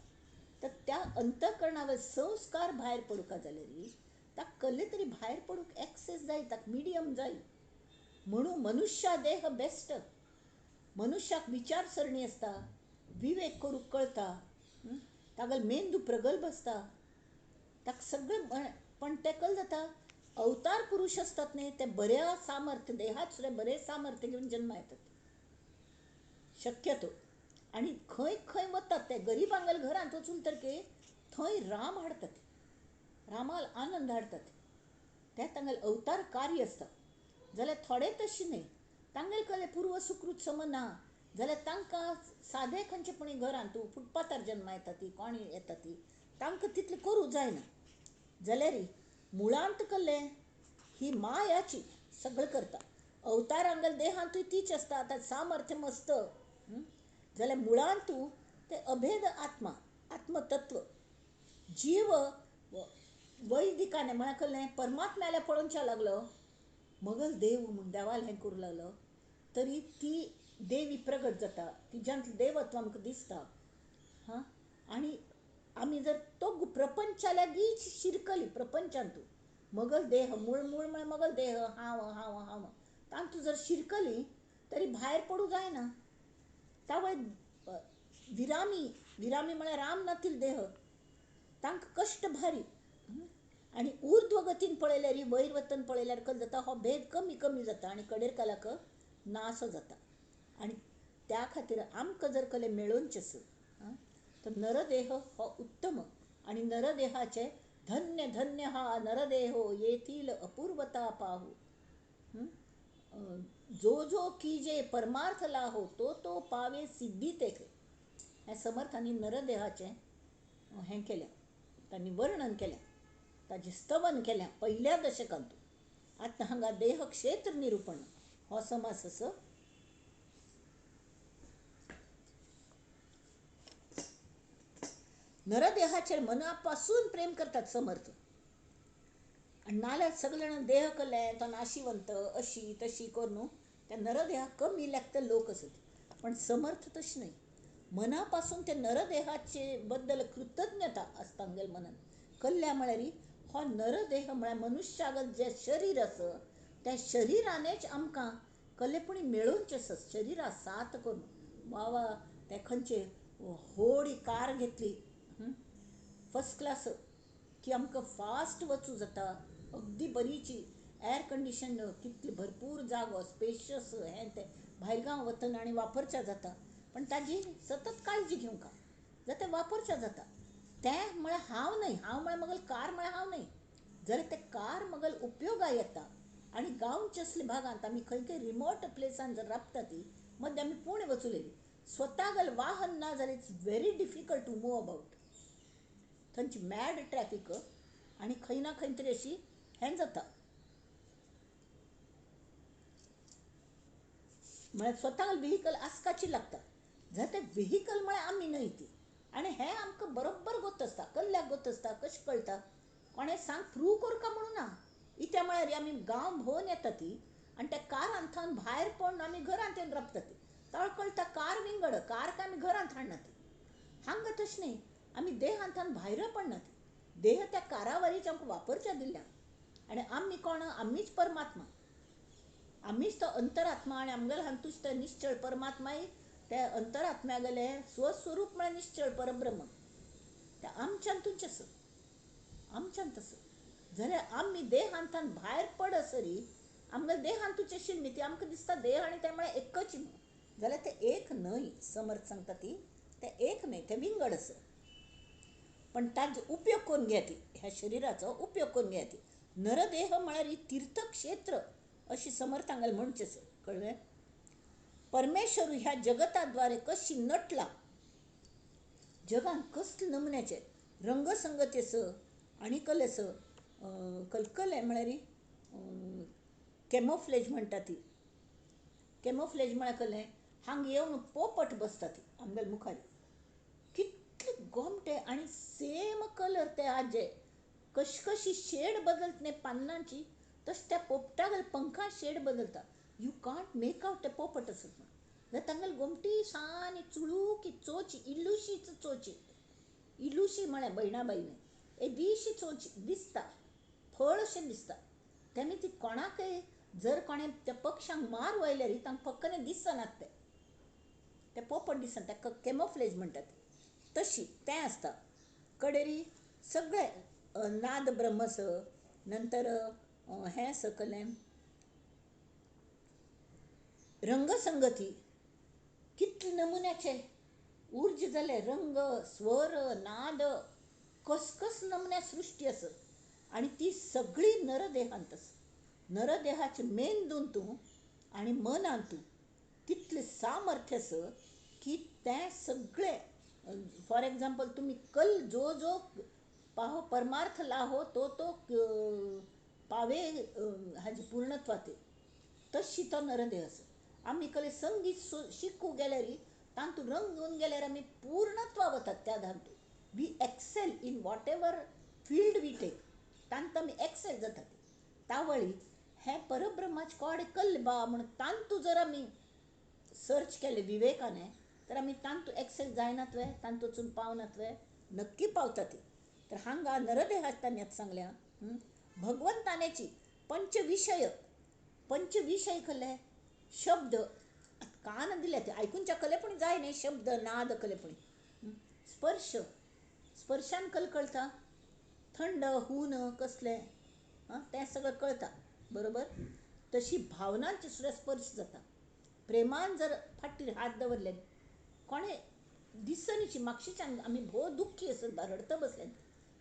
तर त्या अंतःकरणावर संस्कार भायर पडूंक जाल्यार ताका कसले तरी भायर पडूंक एक्सेस जाय, ताका मिडियम जाय. म्हणून मनुष्य देह बेस्ट. मनुष्याक विचारसरणी आसता, विवेक करूंक कळटा, तागेलो मेंदू प्रगल्भ आसता, ताका सगळें. पण ते कल जाता अवतार पुरुश असतात न्ही, ते बऱ्या सामर्थ्य देहात सुद्दां बरें सामर्थ्य घेवन जन्मा येतात शक्यतो. आनी खंय खंय वतात ते गरिबांगेल घरांत वचून तर थंय राम हाडटात, रामाल आनंद हाडटात. ते तांगेलें अवतार कार्य आसता. जाल्यार थोडे तशें न्ही, तांगेले कले पूर्व सुकृत सम ना, जाल्यार तांकां सादें खंयचेपणी घरांत तूं फुटपाथार जन्मा येता ती, कोणी येता ती, तांकां तितलें करूं जायना. जाल्यार मुळांत कसलें? ही मायाची सगळें करता. अवतारांगेल देहांतूय तीच आसता, आतां सामर्थ्य मस्त. जाल्यार मुळांत ते अभेद आत्मा, आत्मतत्व. जीव वैदिकाने म्हळ्यार कसलें? परमात्म्याला पळोवच्या लागलो, मगल देव म्हूण देवाल हें करूं लागलो, तरी ती देवी प्रगट जाता, तिज्यांतलें देवत्व आमकां दिसता. आनी आमी जर तो प्रपंचाल्या गीच शिरकली प्रपंचांतू, मगल देह मूळ म्हळ्यार मगल देह, हांव हांव हांव तांतू जर शिरकली तरी भायर पडूं जायना. तावय विरामी म्हळ्यार राम नातील देह, तांकां कश्ट भारी. आनी ऊर्ध्व गतीन पळयल्यार, वयर वतन पळयल्यार कल जाता हो भेद कमी कमी जाता आनी कडेर कालाक नासो जाता. आनी त्या खातीर आमकां जर कले मेळोवचें तर नरदेह हो उत्तम. आनी नरदेहाचे धन्य धन्य हा नरदेहो येथील अपूर्वता पाहू. जो जो कीजे परमार्थ लाहो, तो तो पावे सिद्धी तेथे. हे समर्थांनी नरदेहाचे हें केलें, तांणी वर्णन केलें, ताजें स्तवन केलें पहिल्या दशकांत. आतां हांगा देह क्षेत्र निरूपण हो समास आसा. नरदेहाचेर मनापासून प्रेम करतात समर्थ. आणि नाल्यार सगळे जाण देह केलें तो नाशिवंत अशी तशी करून त्या नरदेहाक कमी लेखते लोक असत. पण समर्थ तशें न्हय, मनापासून ते नरदेहाचे बद्दल कृतज्ञता आसता तांगेल मनान. कल्ल्या म्हळ्यार हो नरदेह म्हळ्यार मनुश्यागत जे शरीर आसा, त्या शरिरानेच आमकां कलेपणी मेळोवचें आसा. शरिरा साथ करून वा वा ते खंयचे व्हडी कार घेतली फस्ट क्लास की आमकां फास्ट वचूं जाता, अगदी बरीची एअर कंडिशन, कितले भरपूर जागो स्पेशियस हें तें भायलगांव वतन आनी वापरचें जाता. पण ताजी सतत काळजी घेवंक जाल्यार तें वापरचें जाता. तें म्हळ्यार हांव न्हय, हांव म्हळ्यार मगल कार म्हळ्यार हांव न्हय. जाल्यार ते कार मगल उपयोगा येता. आनी गांवचे असले भागांत आमी खंय खंय रिमोट प्लेसान जर राबता ती, मध्य आमी पुणे वचूलेली, स्वतागल वाहन ना जाल्यार it's very difficult to move about. थंयची मॅड ट्रॅफिक आनी खंय ना खंय तरी अशी हें जाता. म्हळ्यार स्वतागल व्हेहिकल आसपाची लागता. जाल्यार ते व्हेहिकल म्हळ्यार आमी न्हय ती. आनी हें आमकां बरोबर गोत आसता. कसल्याक गोत आसता, कशें कळटा? कोणे सांग प्रूव करू का म्हणून ना इत्या म्हळ्यार आमी गांव भोवन येता ती आनी त्या कारान थावन भायर पडून आमी घरांत येवन राबता ती तळकळटा कार विंगड कार काय आमी घरांत हाडना ती हांगा तशें न्ही आमी देहांतान भायर पडना ती देह त्या कारावरीच आमकां वापरच्या दिल्या आनी आमी कोण आमीच परमात्मा आमीच तो अंतरात्मा आनी आमगेले हातूंच ते निश्चळ परमात्माय त्या अंतरात्म्यागेले स्वस्वरूप म्हळ्यार निश्चळ परब्रह्म त्या आमच्यान तुमचें आमच्यान तसं जाल्यार आमी देहांतान भायर पडसरी आमगे देहांतूचे शिल्मी ती आमकां दिसता देह आनी ते म्हळ्यार एकच म्हणून जाल्यार ते एक न्हय समर्थ सांगता ती ते एक न्हय ते विंगड आसा पण ताजो उपयोग करून घेया ती ह्या शरिराचो उपयोग करून घेया ती नरदेह म्हळ्यार ही तीर्थक्षेत्र अशी समर्थांगेले म्हणचें कळ्ळें परमेश्वर ह्या जगताद्वारे कशी नटला जगान कसले नमुन्याचे रंगसंगती आस आनी कले आस कलकले म्हळ्यार कॅमोफ्लेज म्हणटा ती कॅमोफ्लेज म्हळ्यार कळ्ळें हांगा येवन पोपट बसता ती आमगेल्या मुखार कितले गोमटे आनी सेम कलर ते आजे कशी शेड बदलता न्ही पानांची तशें त्या पोपटागेले पंखां शेड बदलता यू कांट मेक आउट ते पोपट आसत जाल्यार तांगेले गोमटी सानी चुळूकी चोची इल्लुशीच चोची इल्लुशी म्हळ्यार भयणाबाईने एदीशी चोची दिसता फळ अशें दिसता तेमी ती कोणाकय जर कोणें त्या पक्षांक मार वयल्यार तांकां फक्कने दिसनात ते पोपट दिसना ताका कॅमोफ्लेज म्हणटात तशी तें आसता कडेरी सगळे नाद ब्रह्मस नंतर हें सकलें रंगसंगती कितले नमुन्याचे उर्ज जाले रंग स्वर नाद कस नमुन्या सृश्टी आसत आनी ती सगळी नरदेहांत आसा नरदेहाचे मेंदूंतू आनी मनांतू तितले सामर्थ्य आस की तें सगळें फॉर एग्जाम्पल तुमी कल जो पाहो परमार्थ लाहो तो पावे हाजी पूर्णत्वा ते तशी तो नरदेह आसा आमी कले संगीत शिकू गेल्यार तांतू रंगून गेल्यार आमी पूर्णत्वा वतात त्या धांतू we excel in whatever field we take तांत आमी एक्सेल जातात तावळी हे परब्रह्माचे कोडे कल्ले बा म्हणून तांतू जर आमी सर्च केले विवेकाने तर आमी तांतू एक्सेल जायनात वे तांतू वचून पावनात वे नक्की पावता ती तर हांगा नरदेहांत सांगल्या भगवंतानेची पंचविषय कहले शब्द कान दिले ते आयकूनच्या कलेपणी जाय न्ही शब्द नाद कलेपणी स्पर्शान कळटा थंड हून कसले तें सगळं कळटा बरोबर तशी भावनांची सुद्दां स्पर्श जाता प्रेमान जर फाटीर हात दवरले कोणे दिसनीची मागशीच्यान आमी भोव दुख्खी आसत रडता बसले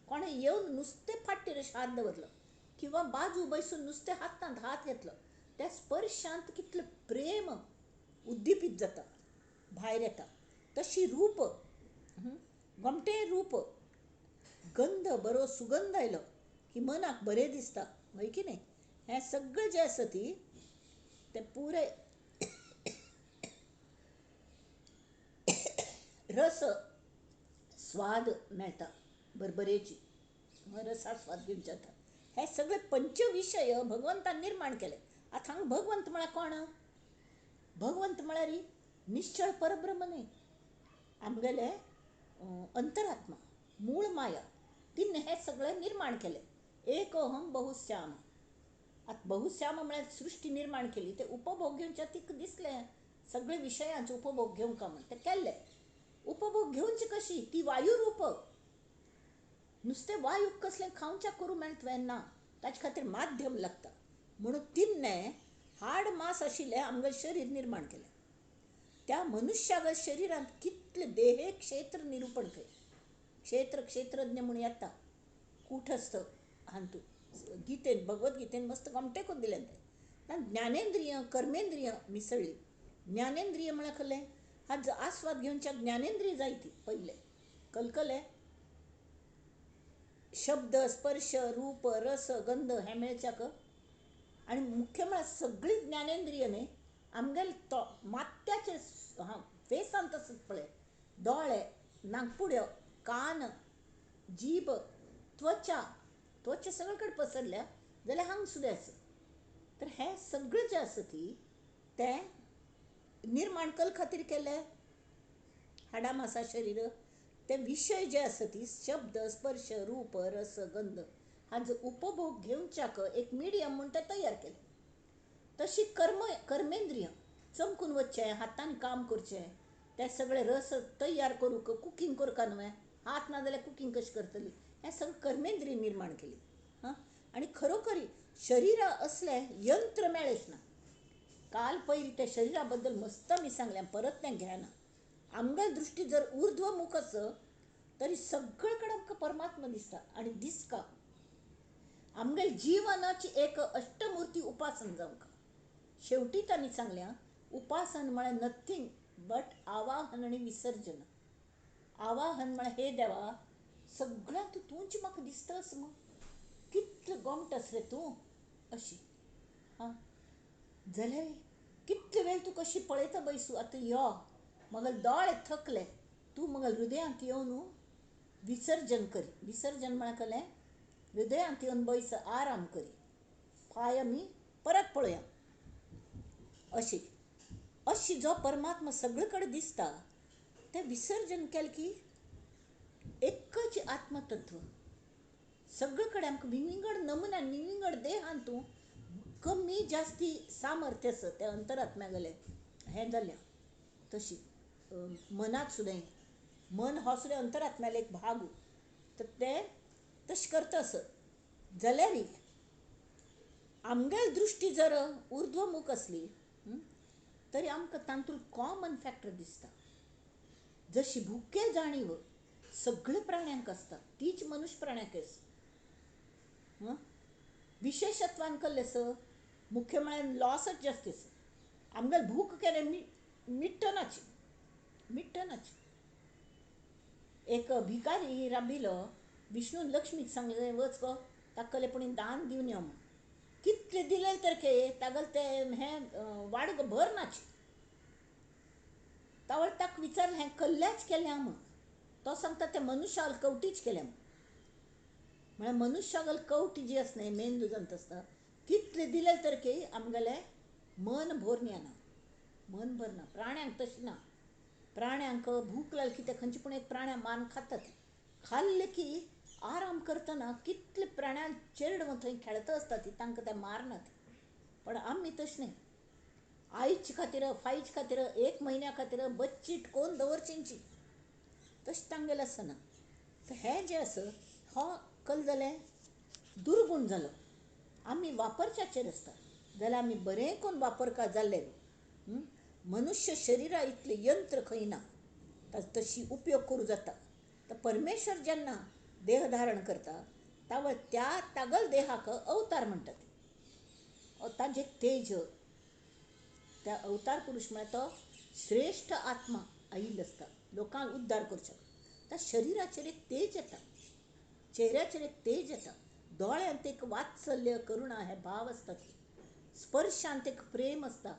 कोणे येवन नुस्तें फाटीर अशें हात दवरलो किंवा बाजू बैसून नुस्तें हातांत हात घेतलो त्या स्पर्शांत कितलें प्रेम उद्दीपीत जाता भायर येता तशी रूप गोमटें रूप गंध बरो सुगंध आयलो की मनाक बरें दिसता हय की न्ही हें सगळें जें आसा ती तें पुरे रस स्वाद मेळटा बरबरेची रसा स्वाद घेवचे जाता हे सगळे पंचविशय भगवंतान निर्माण केले आतां हांगा भगवंत म्हळ्यार कोण भगवंत म्हळ्यार निश्चळ परब्रह्म न्ही आमगेले अंतरात्मा मूळ माया तिने हे सगळें निर्माण केले एकोहम बहुश्याम आतां बहुश्याम म्हळ्यार सृश्टी निर्माण केली ते उपभोग घेवचे तिका दिसलें सगळे विशयांचे उपभोग घेवंक म्हण ते केल्ले उपभोग घेवची कशी ती वायू रूप नुस्तें वायू कसलें खावच्या करूं मेळटा ना ताचे खातीर माध्यम लागता म्हणून तिन्ने हाड मास आशिल्लें आमगे शरीर निर्माण केलें त्या मनुष्यागे शरिरांत कितले देहे क्षेत्र निरूपण केले क्षेत्रज्ञ म्हणून येता कूटस्थ हांतू गीतेन भगवद्गीतेन मस्त गमटे करून दिलें तें ज्ञानेंद्रिय कर्मेंद्रिय मिसळ्ळी ज्ञानेंद्रिय म्हळ्यार खलें हाजो आस्वाद घेवच्या ज्ञानेंद्रिय जाय ती पयले कलकले शब्द स्पर्श रूप रस गंध हे मेळच्याक आनी मुख्य म्हळ्यार सगळी ज्ञानेंद्रिय न्ही आमगेले तो मात्याचे फेसांत आसत पळय दोळे नाकपुड्यो कान जीब त्वचा त्वचा सगळीकडे पसरल्या जाल्यार हांगा सुद्दां आसा. तर हें सगळें जें आसा ती तें निर्माण कल खातीर केलें. हाडां मासा शरीर ते विशय जे आसा ती शब्द स्पर्श रूप रस गंध हांचो उपभोग घेवच्याक एक मिडियम म्हूण तें तयार केलें. तशी कर्मेंद्रिय चमकून वचचें, हातांनी काम करचें, ते सगळे रस तयार करूंक कुकींग करता न्हय, हात ना जाल्यार कुकींग कशी करतली, हें सगळें कर्मेंद्रिय निर्माण केली. हां, आनी खरोखरी शरिरा असलें यंत्र मेळ्ळेंच ना. काल पयलीं त्या शरिरा बद्दल मस्त आमी सांगलें, परत तें घेना. आमगे दृश्टी जर ऊर्ध्वमुख आस तरी सगळे कडेन आमकां परमात्मा दिसता आनी दिसता. आमगे जिवनाची एक अष्टमुर्ती उपासना जावंक. शेवटी तांणी सांगल्या उपासन म्हळ्यार नथींग बट आवाहन आनी विसर्जन. आवाहन म्हळ्यार हे देवा सगळ्यांत तूंच म्हाका दिसतास मग, कितलें गोमटस रे तूं अशी. हां, जाल्यार कितले वेळ तूं कशी पळयता बैसू. आतां यो मगल दोळे थकले, तूं मगल हृदयांत येवन विसर्जन करी. विसर्जन म्हळ्यार कळ्ळें, हृदयांत येवन बैस, आराम करी, पांय आमी परत पळोवया अशी. अशी जो परमात्मा सगळे कडेन दिसता तें विसर्जन केलें की एकच आत्मतत्व सगळे कडेन आमकां विंगड नमुन्यान विंगड देहांत कमी जास्ती सामर्थ्य आसा त्या अंतरात्म्यागेलें हें जाल्या. तशी मनात सुद्दां मन हो सुद्दां अंतरात्म्यालो एक भाग. तर तें तशें करता आसत जाल्यार आमगे दृश्टी जर ऊर्ध्वमुख असली तरी आमकां तातूंत कॉमन फॅक्टर दिसता. जशी भुके जाणीव सगळे प्राण्यांक आसता तीच मनुश्य प्राण्याक आसा. विशेषत्वान कल्ले आसा, मुख्य म्हळ्यार लॉसच जास्ती आसा. आमगेले भूक केले मिट्टनाची मिट्टनाची. एक भिकारी राबिलो, विष्णून लक्ष्मीक सांगलें वच गो ताका कले पूण दान दिवन यो म्हूण. कितले दिले तर तागेले तें हें वाडग भरनाची. तावळ ताका विचारलें हें कल्ल्याच केलें म्हूण. तो सांगता तें मनशाल कवटीच केलें म्हूण. म्हळ्यार मनशागल कवटी जी आसा न्हय मेंदू जंत आसता कितले दिले तर आमगेलें मन भरून येना. मन भरना. प्राण्यांक तशें ना. प्राण्यांक भूक लागली की ते खंयचे पूण एक प्राण्या मारून खातात. खाल्ले की आराम करतना कितले प्राण्यां चेडवां थंय खेळता आसता ती तांकां ते मारनात. पण आमी तशें न्हय. आयचे खातीर फायचे खातीर एक म्हयन्या खातीर बच्चीट कोण दवरचींची तशें तांगेलें आसना. तर हें जें आसा हो कल जालें दुर्गूण जालो. आमी वापरच्याचेर आसता जाल्यार आमी बरें करून वापरका जाल्ले. मनुष्य शरिरा इतले यंत्र खंय ना, तशी उपयोग करूं जाता. तर परमेश्वर जेन्ना देह धारण करता तावळ त्या तागल देहाक अवतार म्हणटात. ताजें तेज त्या अवतार पुरुश म्हळ्यार तो श्रेष्ठ आत्मा आयिल्लो आसता लोकांक उद्धार करचें. त्या शरिराचेर एक तेज येता, चेहऱ्याचेर एक तेज येता, दोळ्यांत एक वात्सल्य करुणा हे भाव आसतात, स्पर्शांत एक प्रेम आसता,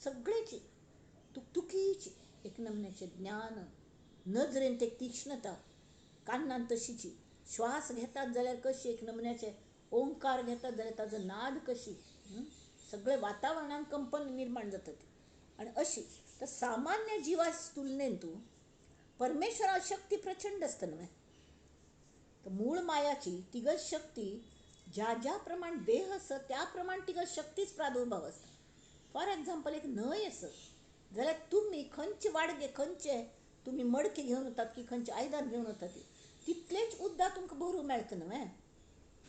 सगळेची तुकतुकीची एक नमन्याचें ज्ञान, नजरेंत एक तीक्ष्णता, कान्नांत तशीची, श्वास घेतात जाल्यार कशी एक नमन्याचे, ओंकार घेतात जाल्यार ताजो नाद कशी, सगळे वातावरणान कंपन निर्माण जातात. आनी अशी तर सामान्य जिवास तुलनेन तूं परमेश्वरा शक्ती प्रचंड आसता न्हय. तर मूळ मायाची तिगल शक्ती ज्या ज्या प्रमाण देह आसा त्या प्रमाण तिगल शक्तीच प्रादुर्भाव आसता. फॉर एग्जाम्पल एक न्हंय आसत जाल्यार तुमी खंयचे वाडगे खंयचे तुमी मडकी घेवन वतात की खंयचे आयदन घेवन वतात तितलेंच उदक तुमकां भरूं मेळटा न्हय,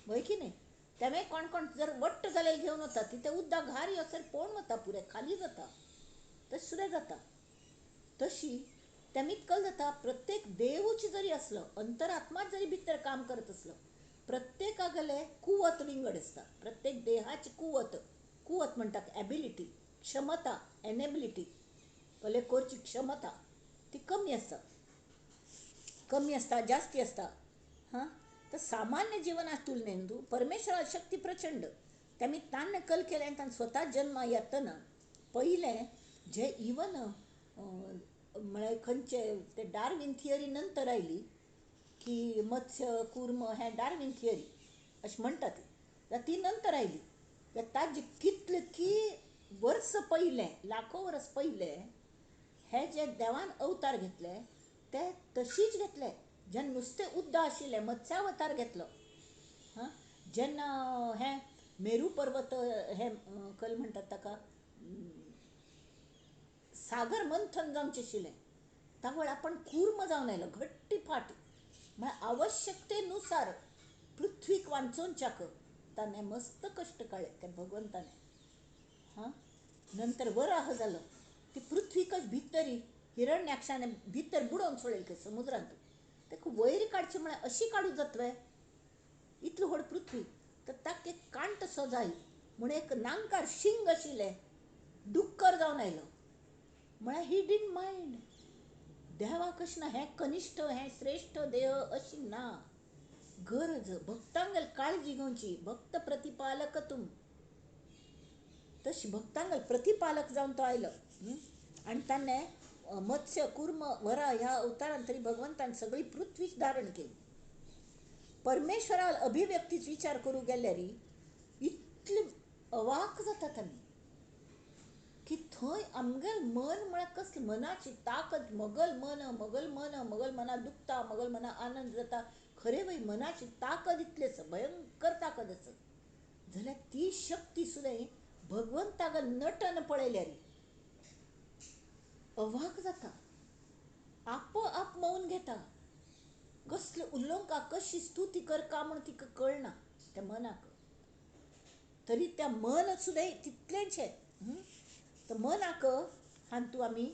वय की न्ही. तें कोण कोण जर वट्ट जाल्यार घेवन वतात तें उदक घार येसर पळोवन वता, पुरें खाली जाता. तशें सुद्दां जाता. तशी तेमीत कल जाता प्रत्येक देवूच जरी असलो अंतरात्मा जरी भितर काम करत असलो प्रत्येकागेले कुवत विंगड आसता. प्रत्येक देहाची कुवत म्हणटात एबिलिटी, क्षमता, एनेबिलिटी कले करची क्षमता ती कमी आसता जास्ती आसता. हां, तर सामान्य जिवना तुलनेन तूं परमेश्वरा शक्ती प्रचंड. तेमी ताणें कल केलें ताणें स्वता जन्मा येतना पयलें जे इवन म्हळ्यार खंयचे ते डार्वीन थियरी नंतर आयली की मत्स्य कुर्म हें डार्वीन थियरी. अशी म्हणटात ती नंतर आयली. ताजे कितले की वर्स पयले, लाखो वर्स पयले हे जे देवान अवतार घेतले ते तशीच घेतले. जेन्ना नुस्तें उद्दा आशिल्लें मत्स्यावतार घेतलो. हां, जेन्ना हे मेरू पर्वत हे कल म्हणटात ताका सागर मंथन जावचें आशिल्लें, तावळ आपण कूर्म जावन आयलो घट्टी फाट. म्हळ्यार आवश्यकतेनुसार पृथ्वीक वांचोवच्याक ताणें मस्त कश्ट काडले त्या भगवंताने. हां, नंतर वराह जालो. ती पृथ्वी कशी भितरी हिरण्याक्षाने भितर बुडोवन सोडली खंय समुद्रांत. ताका वयर काडचें म्हळ्यार अशी काडूं जातवे इतली व्हड पृथ्वी. तर ताका एक कांट सो जाय म्हूण एक नांकार शिंग आशिल्लें डुक्कर जावन आयलो. म्हळ्यार ही डिडंट मायंड. देवाक अशें ना हें कनिश्ठ हें श्रेश्ठ देह अशी ना. गरज भक्तांगेल काळजी घेवची. भक्त प्रतिपालक तुम तशी भक्तांगेल प्रतिपालक जावन तो आयलो. आनी ताणें मत्स्य कुर्म वरा ह्या अवतारान तरी भगवंतान सगळी पृथ्वीच धारण केली. परमेश्वराल अभिव्यक्तीच विचार करूं गेल्यार इतले अवाक जातात आमी की थंय आमगेल मन म्हळ्यार कसलें मनाची ताकद. मगल मना दुखता, मगल मना आनंद जाता. खरें वय मनाची ताकद इतली आसा, भयंकर ताकद आसा. जाल्यार ती शक्ती सुद्दां भगवंताक नटन पळयल्यार अवाक जाता. आपोआप मौन घेता. कसले उलोवंका कशी स्तुती करता म्हूण तिका कळना त्या मनाक. तरी त्या मन सुद्दां तितलेंशें. तर मनाक हातूं आमी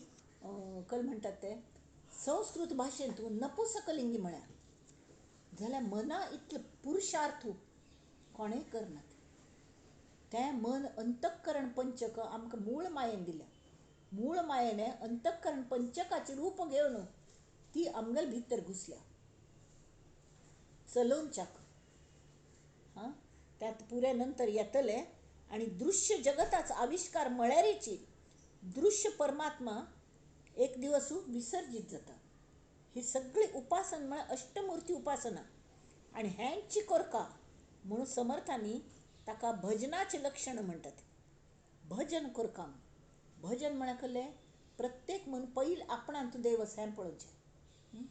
कल म्हणटात ते संस्कृत भाशेंत नपुसकलिंगी म्हळ्यार जाल्यार मना इतले पुरुशार्थ कोणेंय करनात. तें मन अंतःकरण पंचक आमकां मूळ मायेन दिल्या. मूळ मायेने अंतःकरण पंचकाचें रूप घेवन ती आमगेल भितर घुसल्या चलोवच्याक. हां, त्यात पुरे नंतर येतले. आणि दृश्य जगताचा आविष्कार म्हळ्यारीच दृश्य परमात्मा एक दिवस विसर्जित जाता. ही सगळी उपासना म्हळ्यार अष्टमूर्ती उपासना. आणि हेंची करका म्हणून समर्थांनी ताका भजनाचे लक्षण म्हणटात. भजन करका. भजन म्हळ्यार कसलें प्रत्येक मन पयलीं आपणांत देव आसा हें पळोवचें.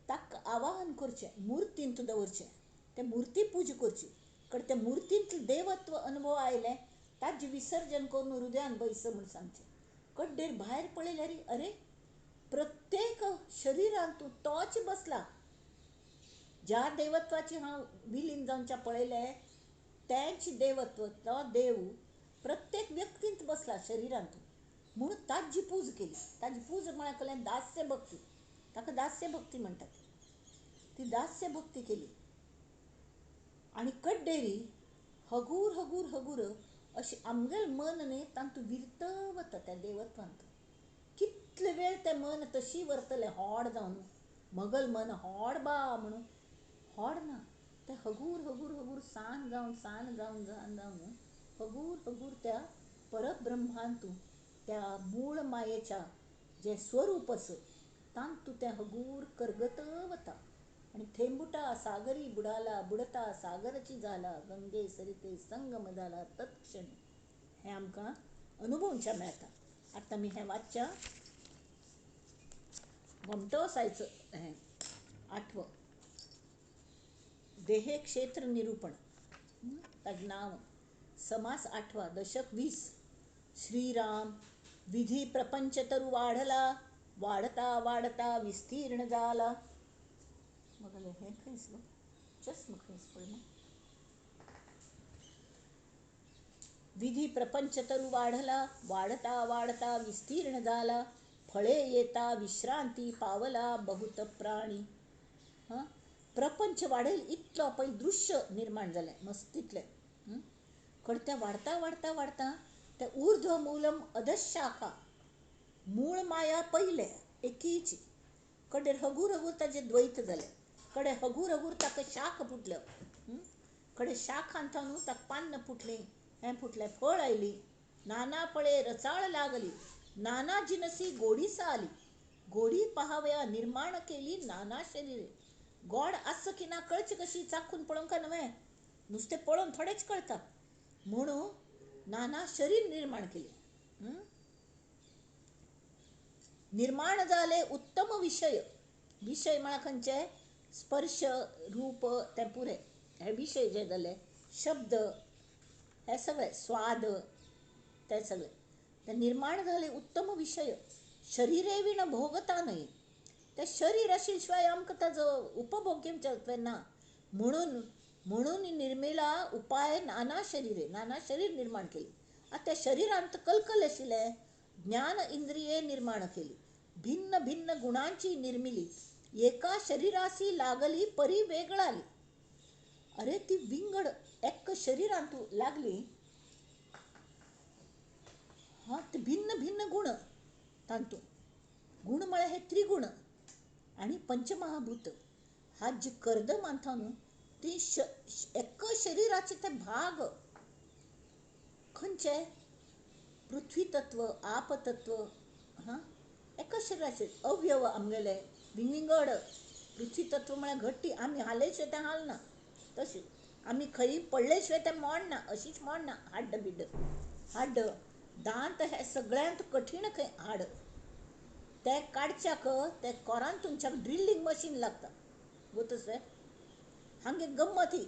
ताका आवाहन करचें, मुर्तींत दवरचें, ते मुर्ती पूजा करची. त्या मुर्तींतलें देवत्व अनुभव आयलें ताजें विसर्जन करून हृदयान बैस म्हूण सांगचें. कड्डेर भायर पळयल्यार अरे प्रत्येक शरिरांत तोच बसला. ज्या देवत्वाची हांव विलीन जावच्या पळयलें तेंच देवत्व तो देव प्रत्येक व्यक्तींत बसला शरिरांत म्हणून ताजी पूज केली. ताजी पूज म्हळ्यार कसलें दास्य भक्ती. ताका दास्य भक्ती म्हणटात. ती दास्य भक्ती केली. आनी कड्डेरी हगूर हगूर हगूर अशें आमगेल मन न्ही तातूंत विरत वता त्या देवत्वांत. कितले वेळ तें मन तशी व्हरतलें होड जावन. मगल मन होड बा म्हणून होड ना. तें हगूर हगूर हगूर सान जावन हगूर हगूर त्या परब्रह्मांत त्या मूळ मायेच्या जे स्वरूप आसा तांतू तें हगूर करगत वता. आणि थेंबुटा सागरी बुडाला, बुडता सागरची जाला, गंगे सरिते संगम जाला तत्क्षणी. हें आमकां अनुभवच्या मेळटा. आतां आमी हें वाचच्या घोमटोसायचं हें 8वं देहे क्षेत्र निरूपण. ताजें नांव समास 8वा दशक 20. श्रीराम विधी प्रपंच तरु वाढला, वाढता वाढता विस्तीर्ण जाला. मग हें खंयच चष्म खंयच पडना. विधी प्रपंच तरु वाढला, वाढता वाढता विस्तीर्ण जाला, फळे येता विश्रांती पावला बहुत प्राणी. हां, प्रपंच वाढेल इतलो पयलीं दृश्य निर्माण जालें मस्त तितलें. तें वाढता वाढता वाढता तें ऊर्ध्व मूलम अधशाखा. मूळ माया पयले एकीची. कडेर हगूर हगूर ताजें द्वैत जालें. कडे हगूर हगूर ताका शाख फुटल्यो. कडे शाखांत ताका पान्न फुटलीं, हें फुटलें, फळ आयलीं. नाना फळे रसाळ लागली, नाना जिनसी गोडीसा आली. गोडी पहावया निर्माण केली नाना शरीरे. गोड आस की ना कळची कशी चाखून पळोवंक नव्हे. नुसते पळोवन थोडेच कळटा. म्हणून नाना शरीर निर्माण केले. निर्माण जाले उत्तम विषय. विषय म्हळ्यार खंयचे? स्पर्श, रूप, ते पुरे हे विषय जे जाले, शब्द, हे सगळे स्वाद, ते सगळे ते निर्माण झाले उत्तम विषय. शरीरे विण भोगता नाही. ते शरीर आशिल्ल्याशिवाय आमकां ताजो उपभोग घेवचे ना. म्हणून म्हणून निर्मिला उपाय नाना शरीरे, नाना शरीर निर्माण केली. आता त्या शरीरांत कलकल आशिल्ले ज्ञान इंद्रिये निर्माण केली. भिन्न भिन्न गुणांची निर्मिली. एका शरीरासी लागली परी वेगळाली. अरे ती विंगड एक शरीरांत लागली. ते भिन्न भिन्न गुण तांतू. गुण म्हळ्यार हे त्रिगुण आणि पंचमहाभूत. हा जी कर्द मानता न्हू ती एक शरीराचे ते भाग खंयचे? पृथ्वी तत्व, आप तत्व, एका शरीराचे अवयव आमगेले विंगड. पृथ्वी तत्व म्हळ्यार घट्टी, आमी हाले शिवाय तें हालना. तशी आमी खंय पडले शिवाय तें मोडना, अशीच मोडना. हाड्ड बिड्ड, हाड्ड, दांत, हे सगळ्यांत कठीण खंय हाड. ते काडच्याक ते कोरान तुमच्याक ड्रिलींग मशीन लागता. गोतस हांगे गंमत ही.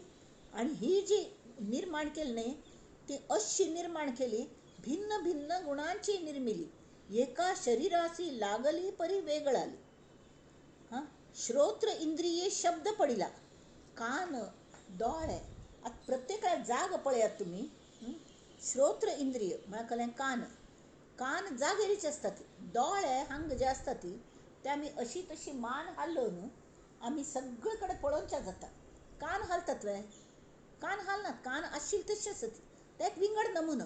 आणि ही जी निर्माण केली न्ही ती अशी निर्माण केली, भिन्न भिन्न गुणांची निर्मिली. एका शरीरासी लागली परी वेगळाली. श्रोत्र इंद्रिये शब्द पडिला. कान, दोळे, आता प्रत्येकाला जाग पळयात तुम्ही. श्रोत्र इंद्रिय म्हळ्यार कळ्ळें? कान. कान जागेरीच असतात. दोळे हांग जे असतात ते आमी अशी तशी मान हाल्लो न्हू आमी सगळे कडेन पळोवच्या जाता. कान हालतात वे? कान हालनात. कान आशिल्ले तशें आसत. ते एक विंगड नमुनो.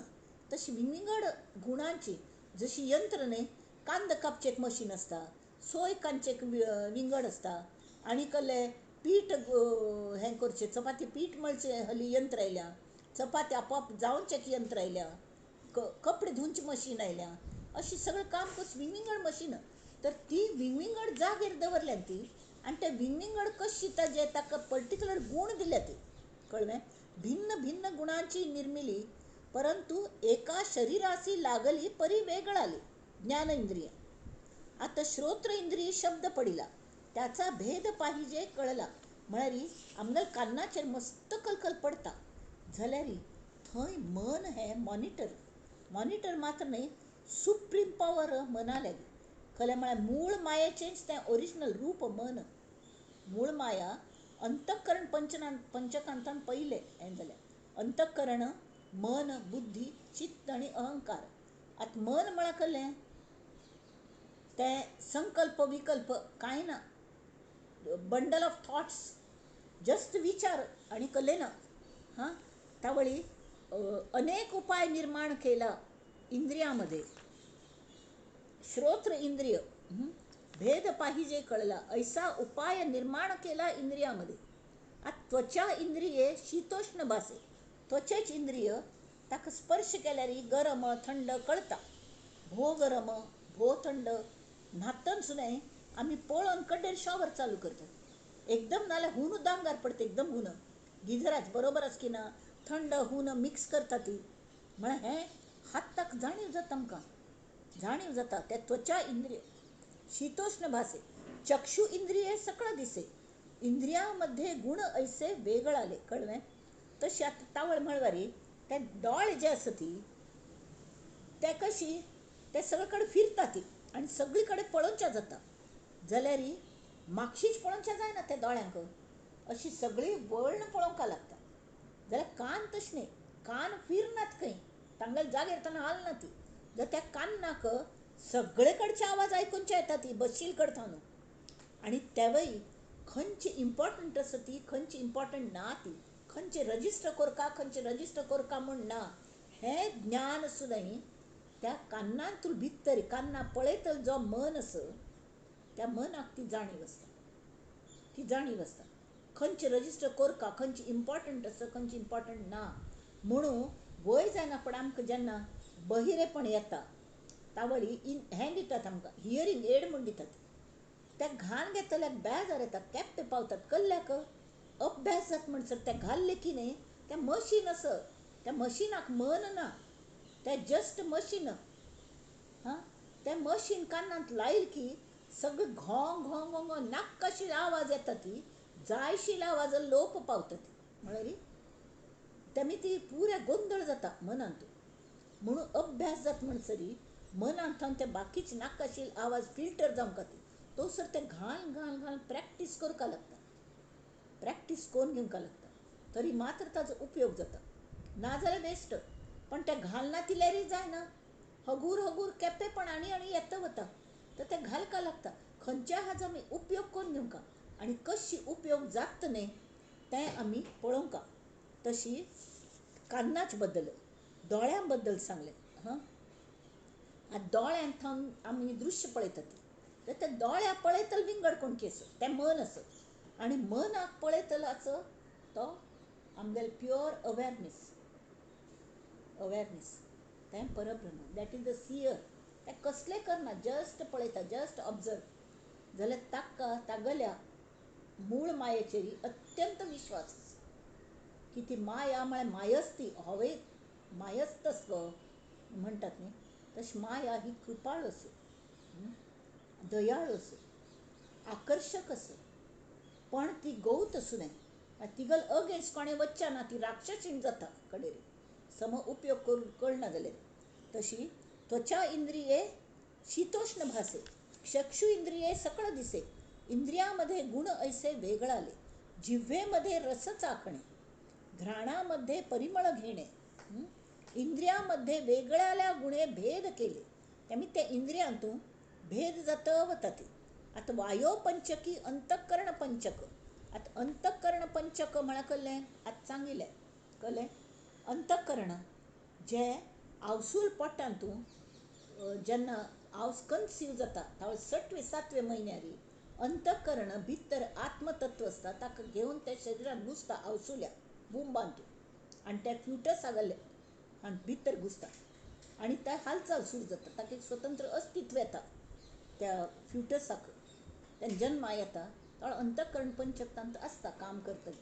तशी विंगड गुणांची, जशी यंत्र न्ही, कांद कापचें एक मशीन आसता, सोय कांदचें एक विंगड आसता, आनी कसलें पीठ हें करचें, चपाती पीठ मळचें हली यंत्र आयल्या, चपाती आपोआप जावचें एक यंत्र आयल्या, कपडे धुवचें मशीन आयल्या. अशी सगळें काम करची विंगड मशीन. तर ती विंगड जागेर दवरल्या ती. आनी ते विंगड कशी ताजे ताका पर्टिक्युलर गुण दिले ती. कळ्ळें? भिन्न भिन्न गुणांची निर्मिली, परंतु एका शरीरासी लागली परी वेगळाली. ज्ञान इंद्रिय. आता श्रोत्र इंद्रिय शब्द पडिला, त्याचा भेद पाहिजे कळला. म्हळ्यार आमगेल्या कान्नाचेर मस्त कलकल पडटा जाल्यार थंय मन हे मॉनिटर मात्र न्ही, सुप्रीम पावर मनाले. कळ्ळें? म्हळ्यार मूळ मायेचेंच तें ओरिजिनल रूप मन. मूळ माया अंतःकरण पंचकांतान पयले हें जालें. अंतःकरण, मन, बुद्धी, चित्त आनी अहंकार. आतां मन म्हळ्यार कळ्ळें? तें संकल्प विकल्प कांय ना. बंडल ऑफ थॉट्स, जस्ट विचार आणि कळ्ळें ना. त्यावेळी अनेक उपाय निर्माण केला इंद्रियामध्ये. श्रोत्र इंद्रिय भेद पाहिजे कळला, ऐसा उपाय निर्माण केला इंद्रियामध्ये. त्वचा इंद्रिये शीतोष्ण भासे. त्वचेच इंद्रिय ताका स्पर्श केल्यार गरम थंड कळटा. भो गरम, भो थंड. न्हातान सुद्दां आमी पळोवन कड्डेर शॉवर चालू करतात. एकदम नाल्यार हुन दांगार पडता, एकदम हुन गिजराच बरोबर आस की ना, थंड हुन मिक्स करता ती. म्हळ्यार हें हाताक जाणीव जाता, आमकां जाणीव जाता. ते त्वचा इंद्रिय शीतोष्ण भासे. चक्षु इंद्रिये सकळ दिसे. इंद्रियामध्ये गुण ऐसे वेगळाले. कळ्ळें? तशी आतां तावळ म्हणल्यार ते दोळे जे आसा ती ते कशी ते सगळे कडेन फिरता ती आनी सगळी कडेन पळोवच्या जाता. जाल्यार मागशींच पळोवच्या जायना त्या दोळ्यांक, अशी सगळी वळण पळोवंक लागता. जाल्यार कान तशें न्ही, कान फिरनात खंय, तांगेल्या जागेर ताणें हालना ती. जाल्यार त्या कान्नाक सगळे कडचे आवाज आयकूंचे येता ती बसशील कडथान. आनी तेवय खंयची इम्पॉर्टंट आसा ती, खंयची इम्पॉर्टंट ना ती, खंयचे रजिस्टर करका खंयचे रजिस्टर करका म्हूण ना, हें ज्ञान सुद्दां त्या कान्नांतून भितर कान्ना पळयतलो जो मन आसा त्या मनाक ती जाणीव आसता. ती जाणीव आसता खंयचे रजिस्टर करका, खंयची इम्पॉर्टंट आसा खंयची इम्पॉर्टंट ना. म्हणून वय जायना पण आमकां जेन्ना बहिरेपण येता तावळी हें दितात आमकां, हियरींग एड म्हूण दितात. ते घान घेतल्याक बेजार येता, केपें पावतात. कल्ल्याक अभ्यास जाता म्हणसर ते घाल्ले की न्ही तें मशीन असं, त्या मशिनाक मन ना, तें जस्ट मशीन. हां, तें मशीन कानांत लायल की सगळं घोंग घोंग घोंग नाक्काशी आवाज येता, ती जायशील आवाज लोप पावता ती म्हळ्यार तेमी ती पुऱ्या गोंधळ जाता मनांत. म्हणून अभ्यास जाता म्हणसरी मनांत ते बाकीचे नाक्काशील आवाज फिल्टर जावंक खातीर तो सर ते घाल घाल घाल प्रॅक्टीस करपाक लागता, प्रॅक्टीस करून घेवंक लागता, तरी मात्र ताजो उपयोग जाता. नाजाल्यार बेस्ट. पण ते घालना तिल्यारय जायना, हगूर हगूर केपेपण आनी येता वता, तर ते घालका लागता. खंयच्या हाजो आमी उपयोग करून घेवंका आनी कशी उपयोग जाता न्ही तें आमी पळोवंका. तशी कान्नाच्या बद्दल, दोळ्यां बद्दल सांगलें. हां, दोळ्यांत आमी दृश्य पळयतात, तर ते दोळ्या पळयतल विंगड कोण केस तें मन आसत, आनी मनाक पळयतलाचो तो आमगेल प्युअर अवेरनेस. अवेरनेस तें परब्रह्म, दॅट इज द सियर. तें कसलें करना, जस्ट पळयता, जस्ट ऑब्जर्व जाल्यार ताका तागेल्या मूळ मायेचेर अत्यंत विश्वास की ती माया म्हळ्यार मायच ती हवे मायच तसलो म्हणटात न्ही, तशी माया ही कृपाळ असो, दयाळ असो, आकर्षक असो, पण ती गौत असू नये. तिगल अगेन्स्ट कोणें वच्चा ना, ती राक्षसीण जाता कडेन सम उपयोग करून कळना जाल्यार. तशी त्वचा इंद्रिये शीतोष्ण भासे, चक्षु इंद्रिये सकळ दिसे, इंद्रियामध्ये गुण ऐसे वेगळाले, जिव्हेमध्ये रस चाखणे, घ्राणामध्ये परिमळ घेणे, इंद्रियामध्ये वेगळ्याल्या गुणे भेद केले. त्यामुळे त्या इंद्रियांतून भेद जात वता ती. आता वायो पंचकी अंतःकरण पंचक. आता अंतःकरण पंचक म्हळ्यार कळ्ळें, आतां सांगिल्लें कळ्ळें. अंतःकरण जे आवसूल पोटांतून जेन्ना आवस कन्सीव जाता तावळे 6वे-7वे म्हयन्यारी अंतःकरण भितर आत्मतत्व आसता, ताका घेवन ते शरिरांत घुसता आवसुल्या बुंबांतून, आनी ते फ्युटस आगले आनी भितर घुसता आनी ते हालचाल सुरू जाता, ताका एक स्वतंत्र अस्तित्व येता त्या फ्युटसाक. तें जन्मा येता तावळ अंतःकरण पंचक तांत आसता काम करतली.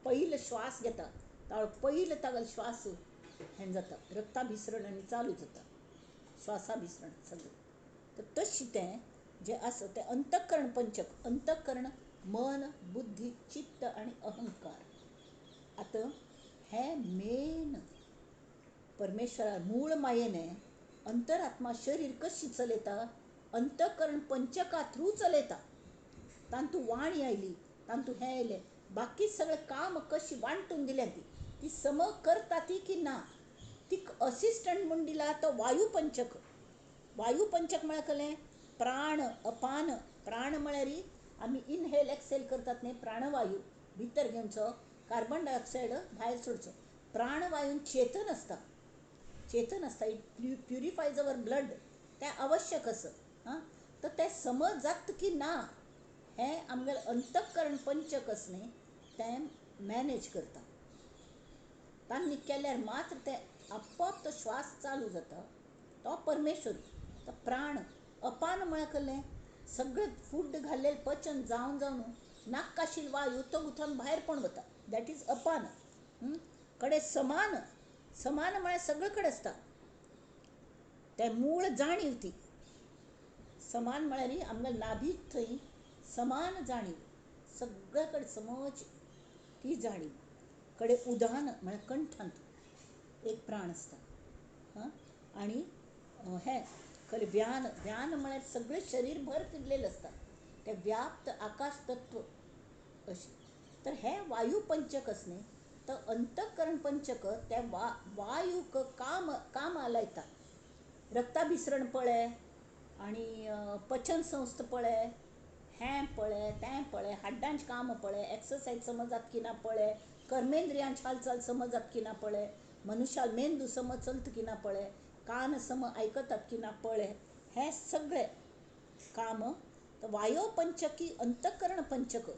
पयलो श्वास घेता तावळ पयलो तागेलो श्वास हें जाता, रक्ताभिसरण आनी चालू जाता, श्वासाभिसरण सगळें. तर तशी तें जें आसा तें अंतःकरण पंचक. अंतःकरण मन, बुद्धी, चित्त आनी अहंकार. आतां हें मेन परमेश्वरा मूळ मायेने अंतरात्मा शरीर कशी चलयता, अंतःकरण पंचका थ्रू चलयता. तांतू वाणी आयली, तांतू हें येयलें, बाकी सगळें काम कशी वांटून दिल्या ती सम करता ती की ना, ती असिस्टंट म्हूण दिला तो वायुपंचक. वायुपंचक म्हळ्यार कळ्ळें, प्राण अपान. प्राण म्हळ्यार आमी इनहेल एक्सेल करतात न्ही, प्राणवायू भितर घेवचो, कार्बन डायऑक्सायड भायर सोडचो. प्राणवायून चेतन आसता, चेतन आसता, इट प्युरिफायज अवर ब्लड, तें आवश्यक आसा. हां, तर तें समज जाता की ना हें आमगेलें अंतःकरण पंचक आसा न्ही तें मॅनेज करता. तांणी केल्यार मात्र तें आपोआप तो श्वास चालू जाता, तो परमेश्वरी. तो प्राण अपान म्हळ्यार कळ्ळें, सगळें फूड घाल्लें पचन जावन जावन नाक्काशील वायू तो गुथोन भायर पण वता, दॅट इज अपान. कडे समान, समान म्हळ्यार सगळे कडेन आसता, तें मूळ जाणीव ती. समान म्हळ्यार आमगे नाभीक थंय समान जाणीव, सगळे कडेन समच ती जाणीव. कडे उदान म्हळ्यार कंठांत एक प्राण आसता. हां, आनी हें खरें व्यान, व्यान म्हळ्यार सगळें शरीर भर फिरलेलें आसता, तें व्याप्त आकाश तत्व अशें. तर हें वायू पंचक आसा न्ही, तो अंतःकरण पंचक त्या वायूक काम लायता. रक्ताभिसरण पळय आनी पचन संस्था पळय, हें पळय तें पळय, हाड्डांचें काम पळय, एक्सरसायज समज जाता की ना पळय, कर्मेंद्रियांची हालचाल समज जाता की ना पळय, मनशाल मेंदू समज चलता की ना पळय, कान सम आयकतात की ना पळय, हें सगळें काम वायो पंचकी अंतःकरण पंचक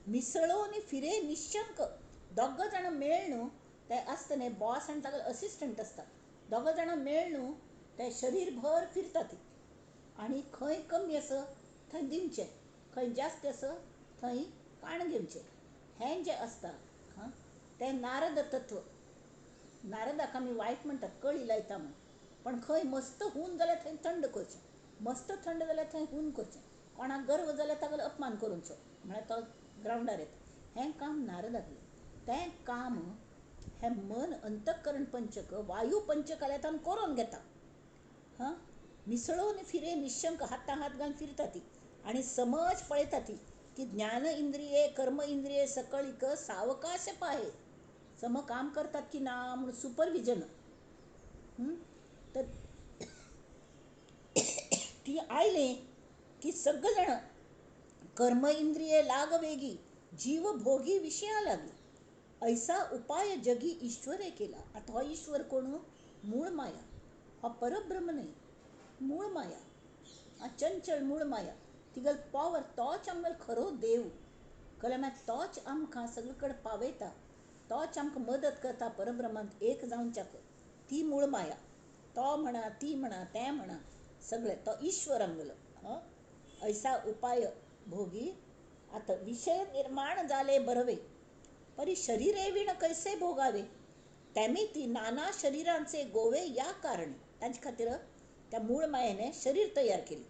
मिसळून फिरे निशंक. दोग जाणां मेळ न्हू ते आसता न्ही, बॉस आनी ताका असिस्टंट आसता, दोग जाणां मेळ न्हू ते शरीर भर फिरता ती, आनी खंय कमी आसा थंय दिवचें, खंय जास्त आसा थंय काण घेवचें, हें जें आसता. हां, तें नारद तत्व. नारदाक आमी वायट म्हणटात, कळी लायता म्हण. पण खंय मस्त हून जाल्यार थंय थंड करचें, मस्त थंड जाल्यार थंय हून करचें. कोणाक गर्व जाल्यार ताका अपमान करूचो, म्हळ्यार तो ग्रावंडार येता. हें काम नारदाक. तें काम हें मन अंतकरण पंचक वायू पंचकाल्यातान करून घेता. हां, मिसळून फिरे निशंक हातां हात घालून फिरता ती. आणि समज पळयता ती की ज्ञान इंद्रिये कर्म इंद्रिये सकळीक सावकाश पाहे सम काम करतात की ना म्हणून सुपरविजन. तर ती आयले की सगळेजण कर्म इंद्रिये लाग वेगी जीव भोगी विषया लागी. ऐसा उपाय जगी ईश्वरे केला. आता हो ईश्वर कोण? मूळ माया. हा परब्रह्म नाही, मूळ माया. हा चंचल मूळ माया. तिगल पॉवर तोच आमगेल खरो देव. कळ्ळें? मागीर तोच आमकां सगळे कडेन पावयता, तोच आमकां मदत करता परब्रह्मांत एक जावच्याक. ती मूळ माया. तो म्हणा, ती म्हणा, तें म्हणा, सगळें तो ईश्वर आमगेलो. ऐसा उपाय भोगी. आता विषय निर्माण झाले बरवे, परी शरीरे विण कैसे भोगावे. त्यामी ती नाना शरीरांचे गोवे या कारणे. ताचे खातीर त्या मूळ मायेने शरीर तयार केली.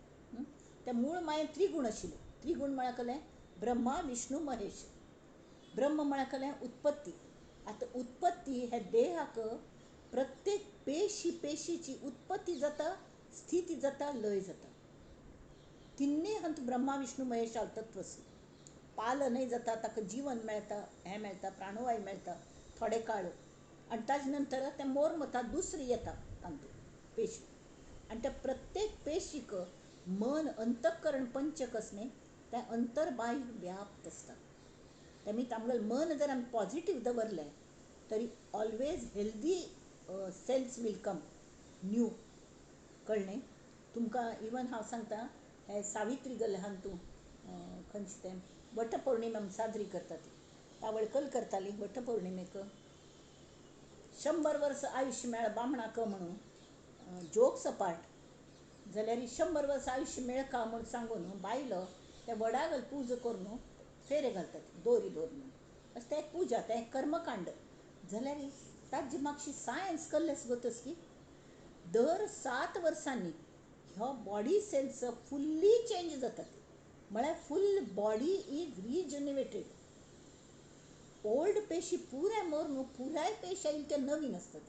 त्या मूळ मायेन त्रिगुण आशिल्ले. त्रिगुण म्हळ्यार कळ्ळें? ब्रह्मा विष्णू महेश. ब्रह्म म्हळ्यार कळ्ळें? उत्पत्ती. आता उत्पत्ती हे देहाक प्रत्येक पेशीची उत्पत्ती जाता, स्थिती जाता, लय जाता. तिन्नी हंत ब्रह्मा विष्णू महेश तत्व आसा. पालनय जाता, ताका जीवन मेळटा, हें मेळटा, प्राणवायू मेळटा थोडे काळ. आनी ताजे नंतर तें मोर दुसरी येता तातूंत पेशी. आनी त्या प्रत्येक पेशीक मन अंतकरण पंचक आसा न्ही, तें अंतर्बाह्य व्याप्त आसता. तेमी आमगेलें मन जर आमी पॉझिटीव दवरलें तरी always healthy cells will come new. कळ्ळें? तुमकां इवन हांव सांगता, हे सावित्री गेले तूं खंयचे तें वटपौर्णिमा साजरी करता ती तावळकर करताली वटपौर्णिमेक. 100 वर्स आयुश्य मेळ बामणाक म्हणून जोक्स अपार्ट जाल्यार 100 वर्स आयुश्य मेळका म्हूण सांगून बायलो त्या वडाक पूज करून फेरे घालतात, दोरी दवरून. अशें तें पुजा, तें कर्मकांड. जाल्यार ताजी मातशी सायन्स कल्लेस गोतस की दर 7 वर्सांनी ह्यो बॉडी सेल्स फुल्ली चेंज जातात. म्हळ्यार फुल बॉडी इज रिजनरेटेड. ओल्ड पेशी पुराय मरून पुराय पेशी येयले ते नवीन असतात.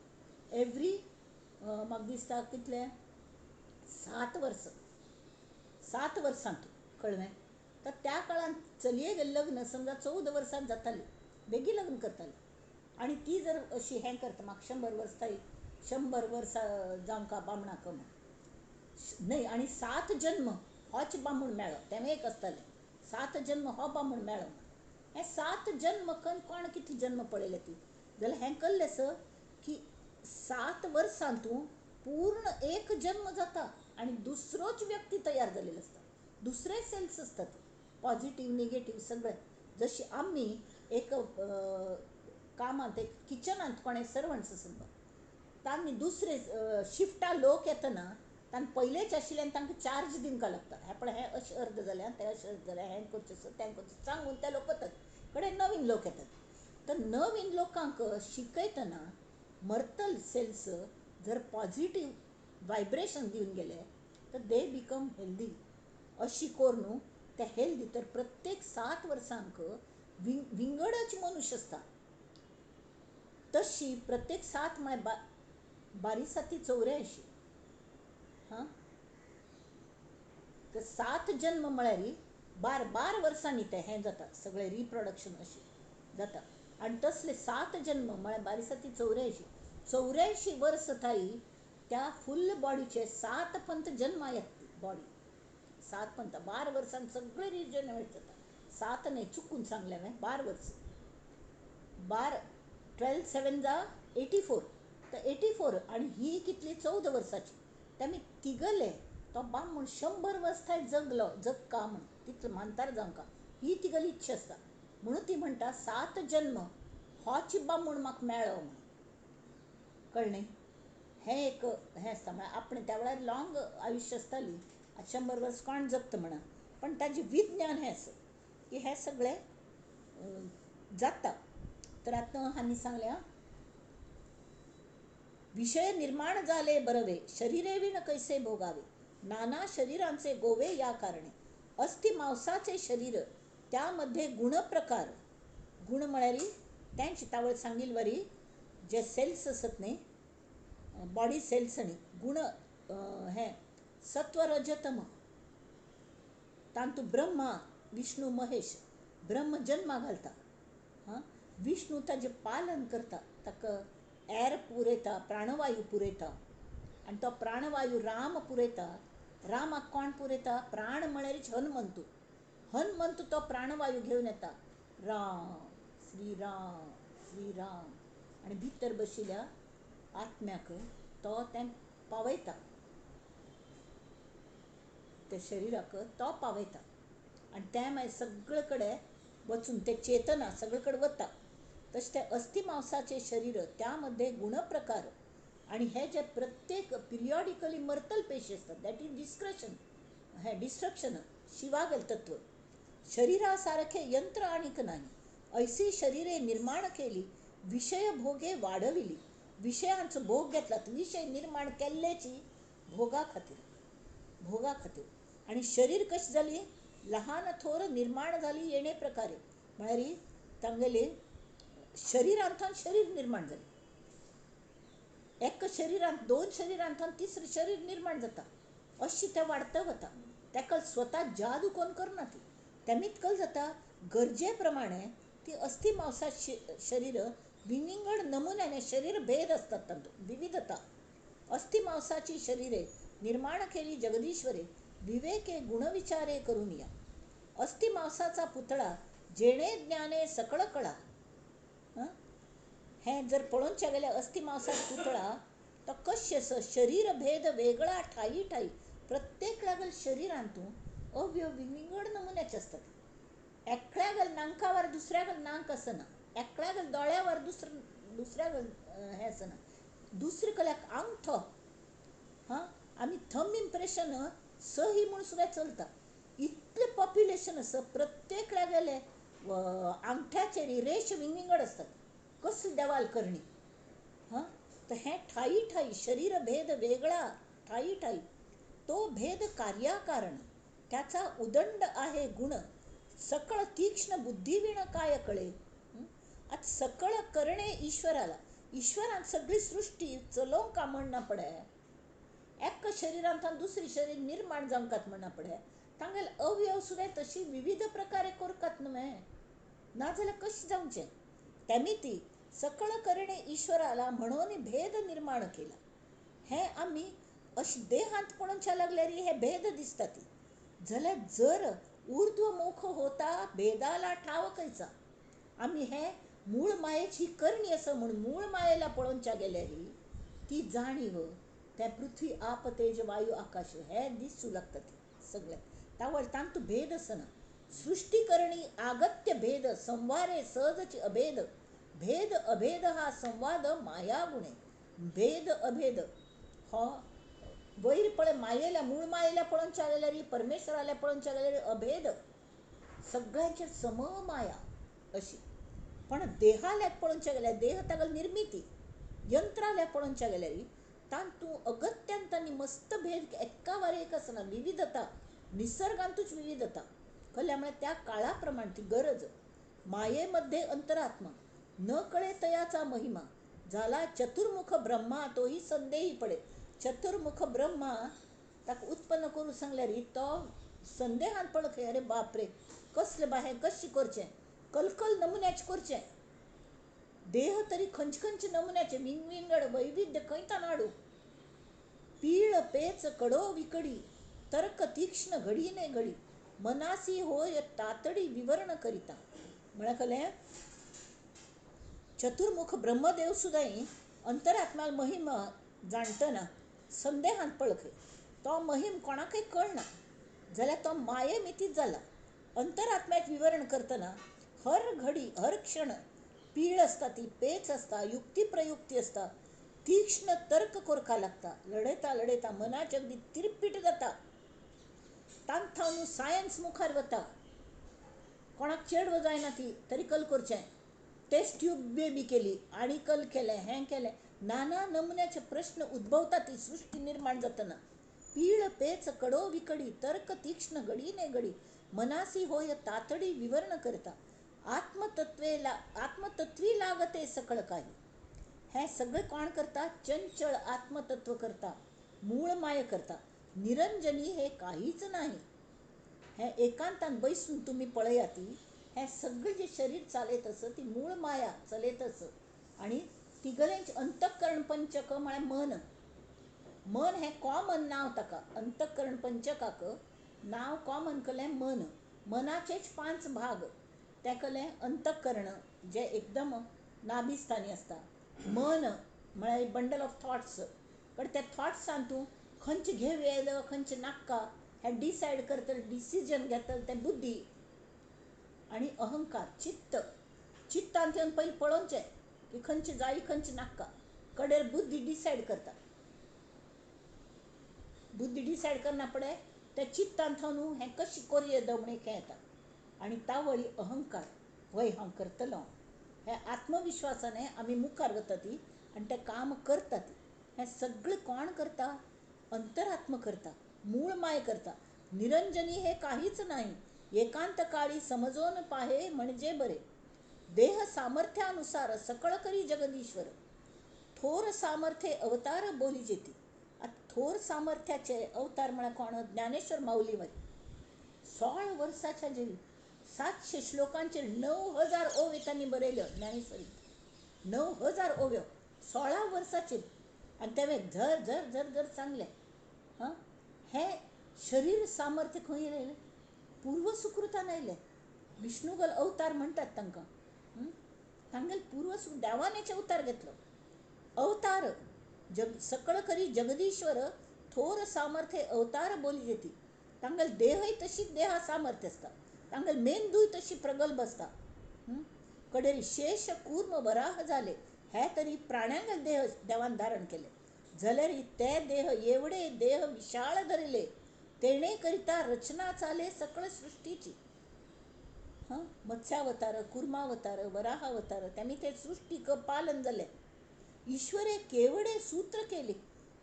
एवरी म्हाका दिसता कितले 7 वर्सांत. कळ्ळें? तर त्या काळान चलयेक लग्न समजा 14 वर्सांत जाताली, बेगी लग्न करताली. आनी ती जर अशी हें करता, म्हाका 100 वर्स थंय 100 वर्सां जावंका बामणाक न्हय. आनी 7 जन्म होच बामूण मेळ्ळो. तें एक आसतालें 7 जन्म हो बामूण मेळ्ळो. हे 7 जन्म कोण कितले जन्म पळयले ती जाल्यार हें कळ्ळेस की 7 वर्सांत पूर्ण एक जन्म जाता आनी दुसरोच व्यक्ती तयार जालेलो आसता. दुसरे सेल्स असतात, पॉझिटीव निगेटीव सगळे. जशी आमी एक कामांत एक किचनांत कोणें सर्वंट्स आसता, तांणी दुसरे शिफ्टा लोक येतना तांणी पयलेच आशिल्ल्यान तांकां चार्ज दिवंक लागता. हें पळय, हें अशें अर्द जालें, तें अशें अर्द जालें, हें करचें तें करचें सांगून ते लोक वतात. कडेन नवीन लोक येतात. तर नवीन लोकांक शिकयतना मर्तल सेल्स जर पॉझिटीव वायब्रेशन दिवन गेले तर दे बिकम हेल्दी. अशी करून ते हेल्दी. तर प्रत्येक 7 वर्सांक विंगडच मनुष्य आसता. तशी प्रत्येक 7 म्हळ्यार 12×7 = 84. हां, तर 7 जन्म म्हळ्यार 12 वर्सांनी ते हें जाता, सगळें रिप्रोडक्शन अशें जाता. आनी तसले 7 जन्म म्हळ्यार 12×7 = 84 वर्स थाई त्या फुल्ल बॉडीचे 7 पंत जन्म येता. बॉडी 7 पंत 12 वर्सांनी सगळें रिजनरेट जाता. 7 न्हय, चुकून सांगलें हांवें, 12 वर्स. 12 7 = 84. तर 84 आनी ही कितली 14 वर्साची. तेमी तिगले तो बामूण 100 वर्स थंय जगलो, जगका म्हूण तितलें मानतार जावंका ही तिगली इच्छा आसता. म्हणून ती म्हणटा 7 जन्म होच बामूण म्हाका मेळ्ळो म्हूण. कळ्ळें? हें एक हें आसता. म्हळ्यार आपणें त्या वेळार लॉंग आयुश्य आसताली, 100 वर्स कोण जगता म्हणा. पण ताजें विज्ञान हें आसा की हें सगळें जाता. तर आता हानी सांगल्या, विषय निर्माण झाले बरवे, शरीरे विण कैसे भोगावे, नाना शरीरांचे गोवे या कारणे, अस्ति मांसाचे शरीर त्यामध्ये गुणप्रकार, गुण म्हळ्यारी त्यांची तावळ सांगील वरी जे सेल्स असत नाही, बॉडी सेल्स आणि गुण हे सत्व रजतम, तांतु ब्रह्मा विष्णू महेश ब्रह्म जन्मा घालता, हां विष्णू ताजे पालन करता, ताक एर पुरयता, प्राणवायू पुरयता, आणि तो प्राणवायू राम पुरयता. रामाक कोण पुरयता? प्राण म्हळ्यारच हनुमंतू. हनुमंतू तो प्राणवायू घेऊन येता, राम श्रीराम श्रीराम, आणि भितर बशिल्ल्या आत्म्याक तो तें पावयता, त्या शरीराक तो पावयता, आणि त्या मागीर सगळे कडेन वचून ते चेतना सगळे कडेन वता. तशें ते अस्थि मांसाचे शरीर त्यामध्ये गुणप्रकार, आणि हे जे प्रत्येक पिरियॉडिकली मर्तल पेशी असतात, दॅट इज डिस्क्रशन, हे डिस्ट्रक्शन शिवागल तत्व. शरीरासारखे यंत्र आणिक नाही, ऐसी शरीरे निर्माण केली, विषय भोगे वाढविली, विषयांचो भोग घेतलात, विषय निर्माण केल्लेची भोगा खातीर. आणि शरीर कशी झाली? लहान थोर निर्माण झाली येणे प्रकारे, म्हळ्यार तांगेली शरीरांतल्यान शरीर निर्माण झाली, एक शरीरांत दोन शरीरांतल्यान तिसरें शरीर निर्माण जाता, अशी ते वाडत वता. ताका स्वता जादू कोण करना, ती तेमीत कल जाता गरजे प्रमाणे. ती अस्थि मांसा शरीर विंगड नमुन्याने शरीर भेद असतात, तांतूं विविधता. अस्थि मांसाची शरीरे निर्माण केली जगदीश्वरे, विवेके गुणविचारे करून या. अस्थि मांसाचा पुतळा जेणे ज्ञाने सकळ कळा. हे जर पळोवचे गेल्यार अस्थि मांसाचा पुतळा तो कशें शरीर भेद वेगळा ठाई ठाई, प्रत्येक लागल शरीरांतूं अवयव विंगड नमुन्याचे असतात. एकल्यागल नांकावर दुसऱ्यागल नांक आसना, एकल्यागल दोळ्यावर दुसऱ्यागल हे आसना, दुसरे कल्याक अंगठो, हां आमी थंब इम्प्रेशन सही म्हूण सुद्दां चलता. इतले पॉप्युलेशन आसा, प्रत्येक लागले अंगठ्याचेर रेश विंगड असतात, कसली देवाल करणी. हां तर हे ठाई ठाई शरीर भेद वेगळा ठाई ठाई, तो भेद कार्याकारण, त्याचा उदंड आहे गुण, सकळ तीक्ष्ण बुद्धीविण काय कळे. आता सकळ करणे ईश्वराला, ईश्वरान सगळी सृष्टी चलोवंक का म्हणना पडे, एक शरीरांतल्यान दुसरी शरीर निर्माण जावंकात म्हणना पडे, तांगेले अवयव सुद्दां तशी विविध प्रकारे करतात न्हय, नाजाल्यार कशें जावचें. तेमिती सकळ करणे ईश्वराला म्हणून भेद निर्माण केला. हे आमी अशें देहांत पळोवच्या लागल्यार हे भेद दिसतात, जाल्यार जर ऊर्ध्वमुख होता भेदाला ठाव खंयचा. आमी हे मूळ मायेची करणी आसा म्हणून मूळ मायेला पळोवच्या गेल्यार ती जाणीव त्या पृथ्वी आप तेज वायू आकाश हे दिसू लागतात सगळे. तावळ तांतू भेद आसना. सृष्टी करणी आगत्य भेद, संवारे सहजची अभेद, भेद अभेद हा संवाद माया गुणे. भेद अभेद हो वयर पळय मायेला मूळ मायेला पळोवच्या गेल्यार परमेश्वराला पळोवच्या गेल्यार अभेद, सगळ्यांचेर सम माया अशी. पण देहाल्या पळोवच्या गेल्यार देह तागल निर्मिती, यंत्राल्या पळोवच्या गेल्यार तांतू अगत्यांत आनी मस्त भेद एका वर एक आसना, विविधता निसर्गांतूच विविधता. कल्यामुळे त्या काळाप्रमाणे ती गरज. मायेमध्ये अंतरात्मा, न कळे तयाचा महिमा, झाला चतुर्मुख ब्रह्मा तोही संदेही पडे. चतुर्मुख ब्रह्मा ताका उत्पन्न करू सांगल्यार तो संदेहान पळख, अरे बापरे कसलें बाहें कशें करचें, कलकल नमुन्याचें करचें. देह तरी खंयचे नमुन्याचे विंगड वैविध्य खंयतान हाडू. पीळ पेच कडो विकडी, तर्क तीक्ष्ण घडी ने घडी, मनासी होय तातडी विवरण करिता. म्हळ्यार चतुर्मुख ब्रह्मदेव सुद्दां अंतरात्म्याल महिमा जाणटना संदेहान पळखय. तो महिम कोणाकय कळना जाल्यार तो माये मितीच जाला. अंतरात्म्यात विवरण करतना हर घडी हर क्षण पीळ आसता, ती पेच आसता, युक्ती प्रयुक्ती आसता, तीक्ष्ण तर्क करका लागता. लढयता लढयता मनाची अगदी तिरपीट जाता. तांथावन सायन्स मुखार वता, कोणाक चेडवो जायना ती तरी कल करचें, टेस्ट ट्यूब बेबी केली, आणिकल केलें, हें केलें, नाना नमुन्याचे प्रश्न उद्भवतात ही सृष्टी निर्माण जातना. पीळ पेच कडो विकडी तर्क तीक्ष्ण घडीने घडी मनासी होय तातडी विवरण करता. आत्मतत्वी लागते सकळ काही. हे सगळे कोण करता? चंचळ आत्मतत्व करता, मूळ माय करता. निरंजनी हे काहीच नाही. हे एकांतान बैसून तुम्ही पळयाती, हे सगळे जे शरीर चालत असं ती मूळ माया चलत असं. आणि तिगलेंच अंतःकरण पंचक म्हळ्यार मन. मन हे कॉमन नाव ताका. अंतःकरण पंचकाक नाव कॉमन केलें मन. मनाचेच 5 भाग. ते केलें अंतःकरण जे एकदम नाभिस्थानी असता. मन म्हळ्यार बंडल ऑफ थॉट्स. पण त्या थॉट्सान तूं खंयचे घेव येयलो खंयचे नाका हे डिसायड करता, डिसिजन घेता ते बुद्धी. आणि अहंकार चित्त. चित्तान घेवन पयलीं पळोवचें की खंयचे जाय खंयचे नाका. कडेर बुद्धी डिसायड करता. बुद्धी डिसायड करना पडे ते चित्तान थावन हें कशें करया दमणेक येता. आनी तावळी अहंकार, वय हांव करतलो. हे आत्मविश्वासाने आमी मुखार वता ती आनी ते काम करता ती. हें सगळें कोण करता? अंतरात्म करता, मूळ माय करता. निरंजनी हे काहीच नाही. एकांत काळी समजोन पाहे म्हणजे बरे. देह सामर्थ्यानुसार सकळ करी जगदीश्वर. थोर सामर्थ्य अवतार बोली जेती. थोर सामर्थ्याचे अवतार म्हणा कोण? ज्ञानेश्वर माऊलीवर 16 वर्षाच्या जेवी 700 श्लोकांचे 9000 ओवे त्यांनी बरयल्यो ज्ञानेश्वरीत. 9000 ओव्यो 16 वर्साचेर. आणि ते झर झर झर झर सांगले. हां, हे शरीर सामर्थ्य खंय येयलें? पूर्व सुकृतान आयलें. विष्णुगल अवतार म्हणटात तांकां. तांगेल देवानेच अवतार घेतलो. अवतार सकळ करी जगदीश्वर थोर सामर्थ्य अवतार बोली जेती. तांगेल देहय तशीच देहा सामर्थ्य असता. तांगेल मेंदूय तशी प्रगल्भ असता. कडेरी शेष कूर्म वराह जाले. हे तरी प्राण्यांगेल देह देवान धारण केले. जाल्यार ते देह एवढे देह विशाळ धरले. तेणे करिता रचना चाले सकळ सृष्टीची. मत्स्यावतार, कुर्मावतार, वराहावतार त्यांनी ते सृष्टीक पालन झाले. ईश्वरे केवडे सूत्र केले.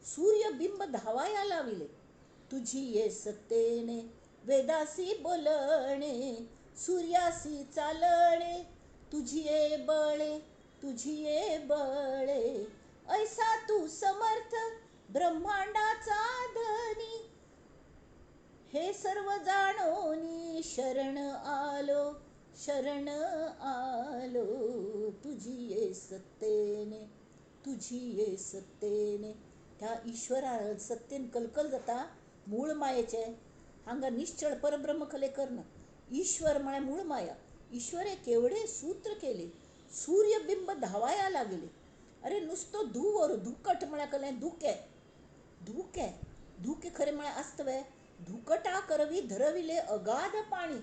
सूर्यबिंब धावाया लाविले. तुझी ये सत्तेने वेदासी बोलणे, सूर्यासी चालणे. तुझी ये बळे, तुझी ये बळे, ऐसा तू समर्थ ब्रह्मांडाचा धनी. हे सर्व जाणोनी शरण आलो, शरण आलो. तुझी ये सत्तेने, तुझी ये सत्तेने. त्या ईश्वरा सत्तेन कलकल जाता मूळ मायेचे. हांगा निश्चळ परब्रह्म खले कर्ण. ईश्वर म्हळ्यार मूळ माया. ईश्वरे केवढे सूत्र केले. सूर्यबिंब धावाया लागले. अरे नुसतो धुवर धुकट म्हळ्यार कलें धुके. धुके धुके खरे म्हळ्यार आस्तवे. धुकटा करवी धरविले अगाध पाणी.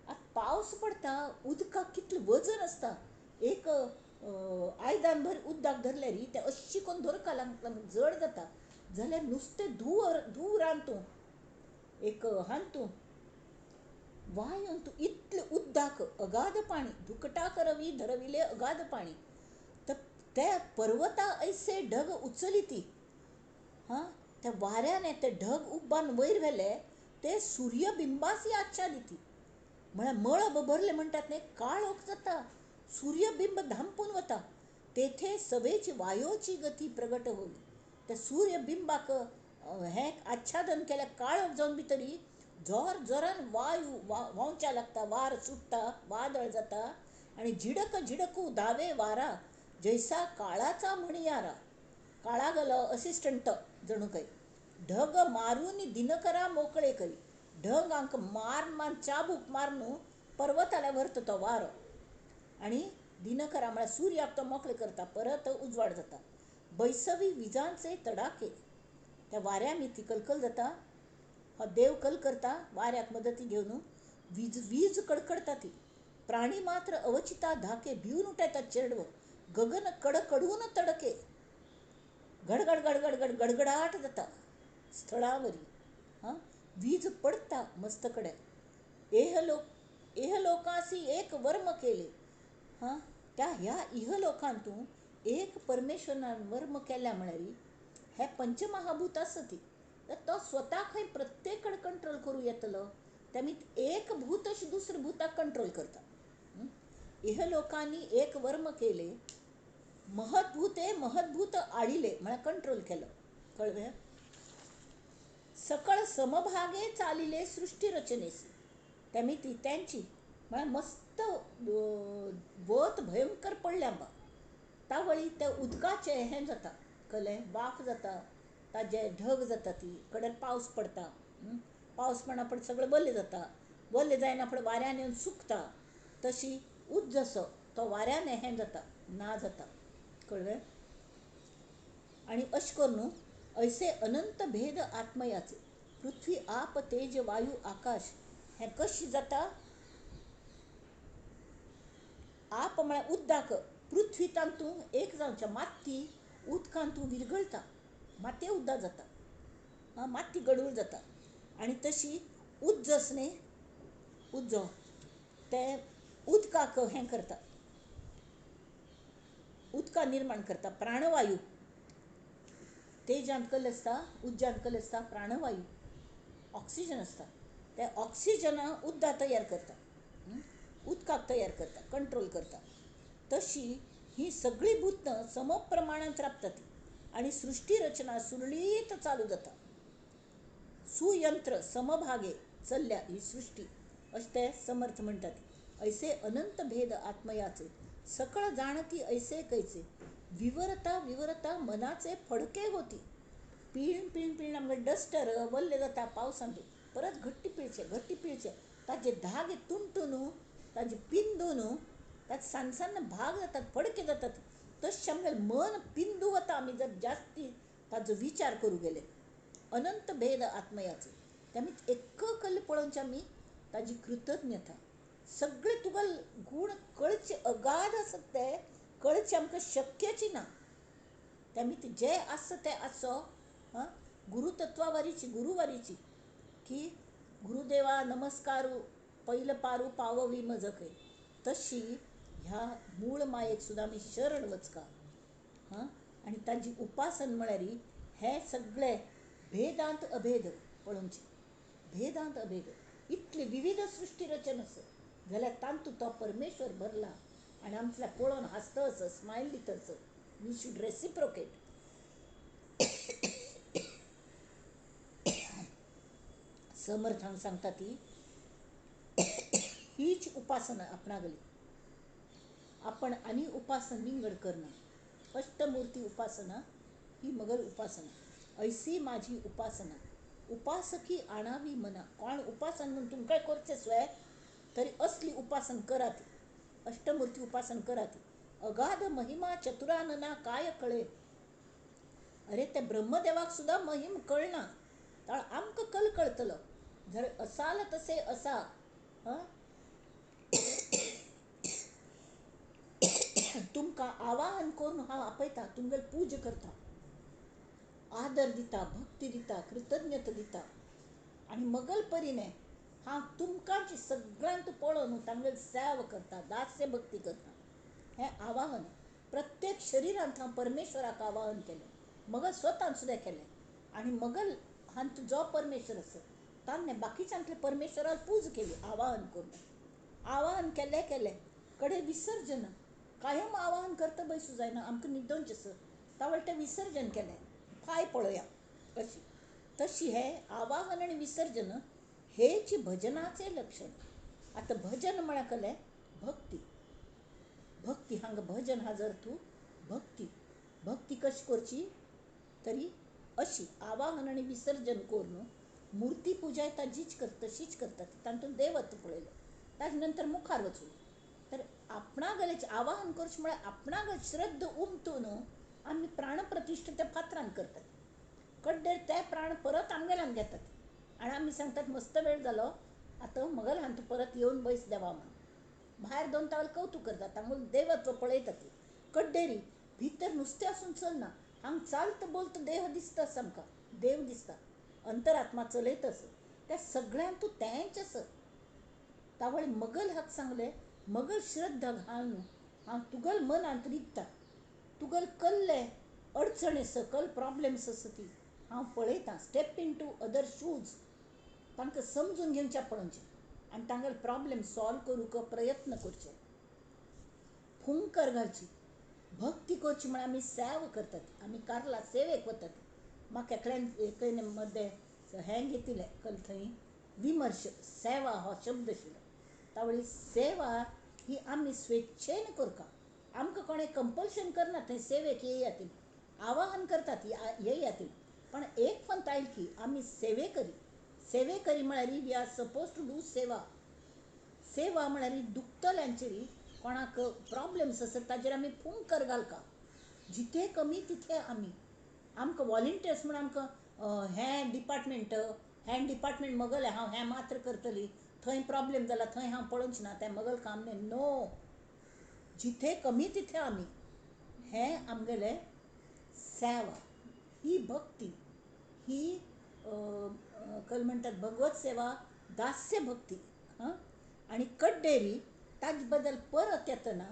आता पावस पडटा, उदकाक कितलें वजन असता. एक आयदान भर उदक धरल्यार ते अशी कोण धरका जड जाता. जाल्यार नुसतें धुवरान तूं एक हांतू वायन तूं इतलें उदक अगाध पाणी. धुकटा करवी धरविले अगाध पाणी. ते पर्वता ऐसे ढग उचलिती. त्या वाऱ्याने ते ढग उब्बान वयर व्हेले. ते सूर्यबिंबासी आच्छादिती. म्हळ्यार मळब भरले म्हणटात न्ही, काळोख जाता. सूर्यबिंब धांपून वता. तेथे सवेची वायोची गती प्रगट होई. त्या सूर्यबिंबाक हे आच्छादन केल्या काळोख जावन भितरी जोर जोरान वायू व्हांवच्या लागता. वार सुट्टा, वादळ जाता. आणि झिडक झिडकू धावे वारा, जैसा काळाचा म्हणयारा. काळा गेलो असिस्टंट जणू काही. ढग मारून दिनकरा मोकळे करी. ढग हांक मार चाबूक मारून पर्वताला व्हरता तो वारो. आणि दिनकरा म्हळ्यार सूर्याक तो मोकळे करता. परत उजवाड जाता. बैसवी विजांचे तडाके. त्या वाऱ्या मी ती कलकल जाता. हा देव कल करता वाऱ्याक मदती घेवन. वीज कडकडता ती. प्राणी मात्र अवचिता धाके भिवून उठयतात चेडवं. गगन कडकडून तडके. गडगड गडगड गड गडगडाट जाता स्थळावरी. वीज पडता मस्तकडे. एहलोकासी एक वर्म केले. त्या ह्या इहलोकांतूं एक परमेश्वरान वर्म केल्या म्हळ्यार हे पंचमहाभूत आसा ती तर तो स्वता खंय प्रत्येक कडेन कंट्रोल करूं येतलो त्यामीत एक भूत अशें दुसरें भुताक कंट्रोल करता. इहलोकांनी एक वर्म केले, महत्भूते महत्भूत आडिले म्हळ्यार कंट्रोल केलं. कळलं? सकळ समभागे चालिले सृष्टी रचनेसी त्यामीत त्यांची म्हळ्यार मस्त वत भयंकर पडल्या बा तावळी त्या उदकाचे हें जाता कळ्ळें वाफ जाता ताजे ढग जाता ती कडेन पावस पडटा. पावस पडना पण सगळें वल्लें जाता वल्लें जायना पण वाऱ्यान येवन सुकता तशी उद जसो तो वाऱ्यान हें जाता ना जाता. कळ्ळें? आणि अशें करून ऐसे अनंत भेद आत्मयाचे पृथ्वी आप तेज वायू आकाश हें कशें जाता. आप म्हळ्यार उदक पृथ्वी तांतूं एक जावचें माती उदकांतूं विरघळटा माती उदक जाता माती गडूळ जाता आनी तशी उज्ज न्ही उज्जो तें उदकाक हें करता उदका निर्माण करता प्राणवायू तेजांत कसलें आसता उज्ज्यांत कसलें आसता प्राणवायू ऑक्सिजन आसता तें ऑक्सिजन उदक तयार करता उदकाक तयार करता कंट्रोल करता. तशी ही सगळी भूतां समप्रमाणांत राबता ती आनी सृष्टी रचना सुरळीत चालू जाता. सुयंत्र समभागे चल्ल्या ही सृष्टी अशें ते समर्थ म्हणटात. ऐसे अनंत भेद आत्मयाचे सकळ जाणती ऐसे कैसे विवरता विवरता मनाचे फडके होती. पिळून पिळून पिळून आमगे डस्टर वल्ले जाता पावसांत परत घट्टी पिळचे ताजे धागे तुंटून ताजे पिंदून ताजे सान सान भाग जातात फडके जातात तशें आमगे मन पिंदू वता आमी जर जास्ती ताजो विचार करूं गेले. अनंत भेद आत्मयाचे त्यामीत एक्क कल्ल पळोवनचे आमी ताजी कृतज्ञता सगळे तुगेल गूण कळचे अगाध आसत ते कळचे आमकां शक्यची ना त्यामीत जे आसा ते आसो गुरुतत्वावारीची गुरुवारीची की गुरुदेवा नमस्कारू पहिलं पारू पाववी मजकय तशी ह्या मूळ मायेक सुद्दां आमी शरण वचका आनी ताजी उपासन म्हळ्यार हे सगळे भेदांत अभेद पळोवचे. भेदांत अभेद इतली विविध सृष्टी रचना आसा जाल्यार तांतूं तो परमेश्वर भरला आनी आमचल्या पळोवन हांसतस स्मायल दितस वी शूड रेसिप्रोकेट. समर्थान सांगता ती हीच उपासना आपणागली आपण आनी उपासना विंगड करना. अष्टमूर्ती उपासना ही मगर उपासना ऐसी माझी उपासना उपासकी आणावी मना. कोण उपासन म्हणून तुमकां करचे स्वय तरी असली उपासन करा ती अष्टमूर्ती उपासन करा ती. अगाध महिमा चतुरानना काय कळे. अरे ते ब्रह्मदेवाक सुद्धा महिम कळना तर आमकां कल कळतलो जर असाल तसे असा तुमकां आवाहन करून हांव आपयता तुमगेल पूज करता आदर दिता भक्ती दिता कृतज्ञता दिता आनी मगल परीने हांव तुमकांची सगळ्यांत पळोवन तांगेल सेवा करता दास्य भक्ती करता. हें आवाहन प्रत्येक शरिरांत हांव परमेश्वराक आवाहन केलें मगल स्वतान सुद्दां केलें आनी मगल हांत जो परमेश्वर आसा ताणें बाकीच्यांतले परमेश्वराक पूज केली आवाहन करून आवाहन केलें कडेन विसर्जन कायम आवाहन करता बैसूं जायना आमकां न्हिदोवचें आसा तावळ तें विसर्जन केलें काय पळोवया अशी. तशी हें आवाहन आनी विसर्जन हेची भजनाचें लक्षण. आतां भजन म्हळ्यार कळ्ळें भक्ती भक्ती हांगा भजन हा जर तूं भक्ती कशी करची तरी अशी आवाहन आनी विसर्जन करून मुर्ती पुजा ताजीच तशीच करतात तातूंत देवत्व पळयलो ताजे नंतर मुखार वचून तर आपणागेलें आवाहन करचें म्हळ्यार आपणागेल श्रद्ध उमटून आमी प्राणप्रतिश्ठा त्या पात्रांत करतात कड्डेर ते प्राण परत आमगेल्यान घेतात आनी आमी सांगतात मस्त वेळ जालो आतां मगल हांतू परत येवन बैस देवा म्हणून भायर दोन तावल कवतूक करतात तांगूल देवत्व पळयता ती कड्डेरी भितर नुस्तें आसून चलना हांगा चालता बोलता देह दिसताच आमकां देव दिसता अंतरात्मा चलयतस त्या सगळ्यांतू तेंच आसा तावळे मगल हाका सांगलें मगल श्रद्धा घालून हांव तुगेल मन रिगता, तुगेल कसले अडचणी सकल प्रॉब्लेम्स आसा ती हांव पळयतां. Step into other shoes, तांकां समजून घेवचें पडोवचें आनी तांगेले प्रॉब्लेम सॉल्व करूंक प्रयत्न करचे. फुंकर घालची, भक्ती करची म्हळ्यार आमी सेवा करतात, आमी कारला सेवेक वतात. म्हाका एकल्यान मध्ये हें घेतिल्लें कल थंय विमर्श, सेवा हो शब्द आशिल्लो. तावळी सेवा ही आमी स्वेच्छेन करता, आमकां कोणें कंपल्शन करना थंय सेवेक येयात, आवाहन करतात येयात. पण एक पंत आयली की आमी सेवेकरी म्हळ्यार we are supposed to do सेवा. सेवा म्हळ्यार दुखतल्यांचेर, कोणाक प्रॉब्लेम्स आसत ताजेर आमी फुंकर घालता. जिथे कमी तिथे आमी, आमकां वॉलिंटियर्स म्हणून आमकां हें डिपार्टमेंट मगलें हांव हें मात्र करतली, थंय प्रॉब्लेम जाला थंय हांव पळोवचें ना, तें मगल काम न्ही. नो, जिथे कमी तिथे आमी, हें आमगेलें सेवा. ही भक्ती, ही कल म्हणटात भगवत सेवा, दास्य भक्ती. आनी कड्डेरी ताजे बद्दल परत येतना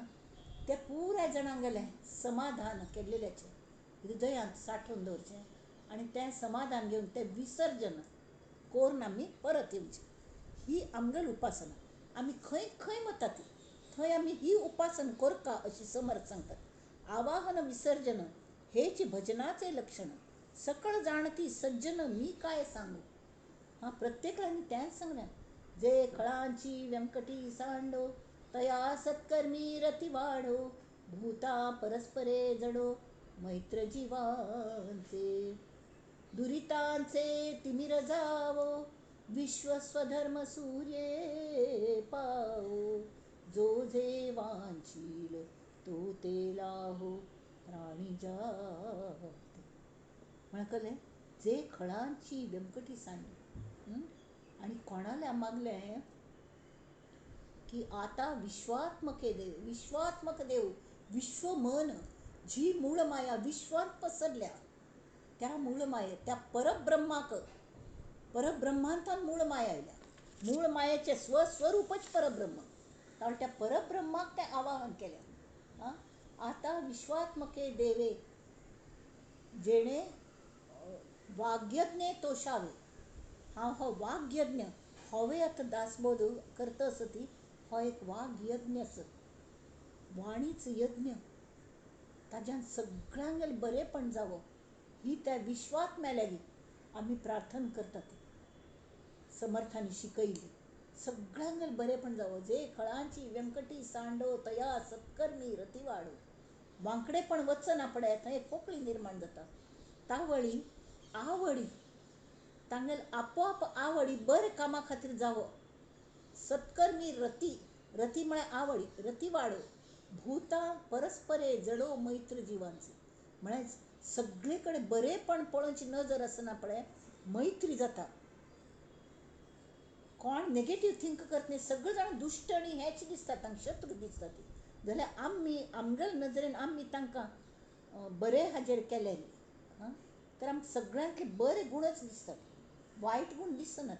त्या पुराय जाणांगेलें समाधान केल्लेलेचें हृदयांत साठोवन दवरचें आनी तें समाधान घेवन तें विसर्जन करून आमी परत येवचें. ही आमगेली उपासना. आमी खंय खंय वतात थंय आमी ही उपासना करता अशी समर्थ सांगतात. आवाहन विसर्जन हेची भजनाचे लक्षण. सकळ जाणती सज्जन मी काय सांगू. प्रत्येकाने तेंच सांगलें. जे खळांची व्यंकटी सांडो, तया सत्कर्मी रती वाढो, भूता परस्परे जडो, मैत्र जीवांचे. दुरितांचे तिमिर जावो, विश्व स्वधर्म सूर्ये पावो, जो जे वांछील तो ते लाहो, प्राणी जाते. म्हणकलें जे खळांची व्यंकटी सांडो. आणि कोणाला मागलें की आता विश्वात्मक देव, विश्व मन, जी मूळ माया विश्वात पसरल्या, त्या मूळ माये, त्या परब्रह्मांतान मूळ माया आयल्या. मूळ मायेचे स्वस्वरूपच परब्रह्म. तर त्या परब्रह्माक तें आवाहन केलें. आता विश्वात्मके देवे, जेणे वाग्यज्ञ तोषावे. हांव हो वाग्यज्ञ होवे आतां दासबोध करता आसती, हो एक वाग्यज्ञ आसत, वाणीच यज्ञ. ताज्यान सगळ्यांगेलें बरेंपण जावो ही त्या विश्वात मेलेली आमी प्रार्थना करतात. समर्थांनी शिकयली सगळ्यांगेलें बरेंपण जावो. जे खळांची व्यंकटी सांडो, तया सत्कर्मी रती वाडो. वांकडेपण वचना पडे थंय पोकळी निर्माण जाता. तावळी आवडी, तांगेल आपोआप आवडी बरे कामा खातीर जावो. सत्कर्मी रती म्हळ्यार आवडी, रती वाडो, भूता परस्परे जडो, मैत्र जीवांचे. म्हळ्यार सगळे कडेन बरेपण पळोवची नजर आसना पळय, मैत्री जाता. कोण नेगेटीव थिंक करता न्ही, सगळे जाण दुश्ट आनी हेच दिसता तांकां, शत्रू दिसता ती. जाल्यार आमी आमगेले नजरेन आमी तांकां बरे हाजेर केले तर आमकां सगळ्यांतले बरे गुणच दिसतात, वायट गुण दिसनात.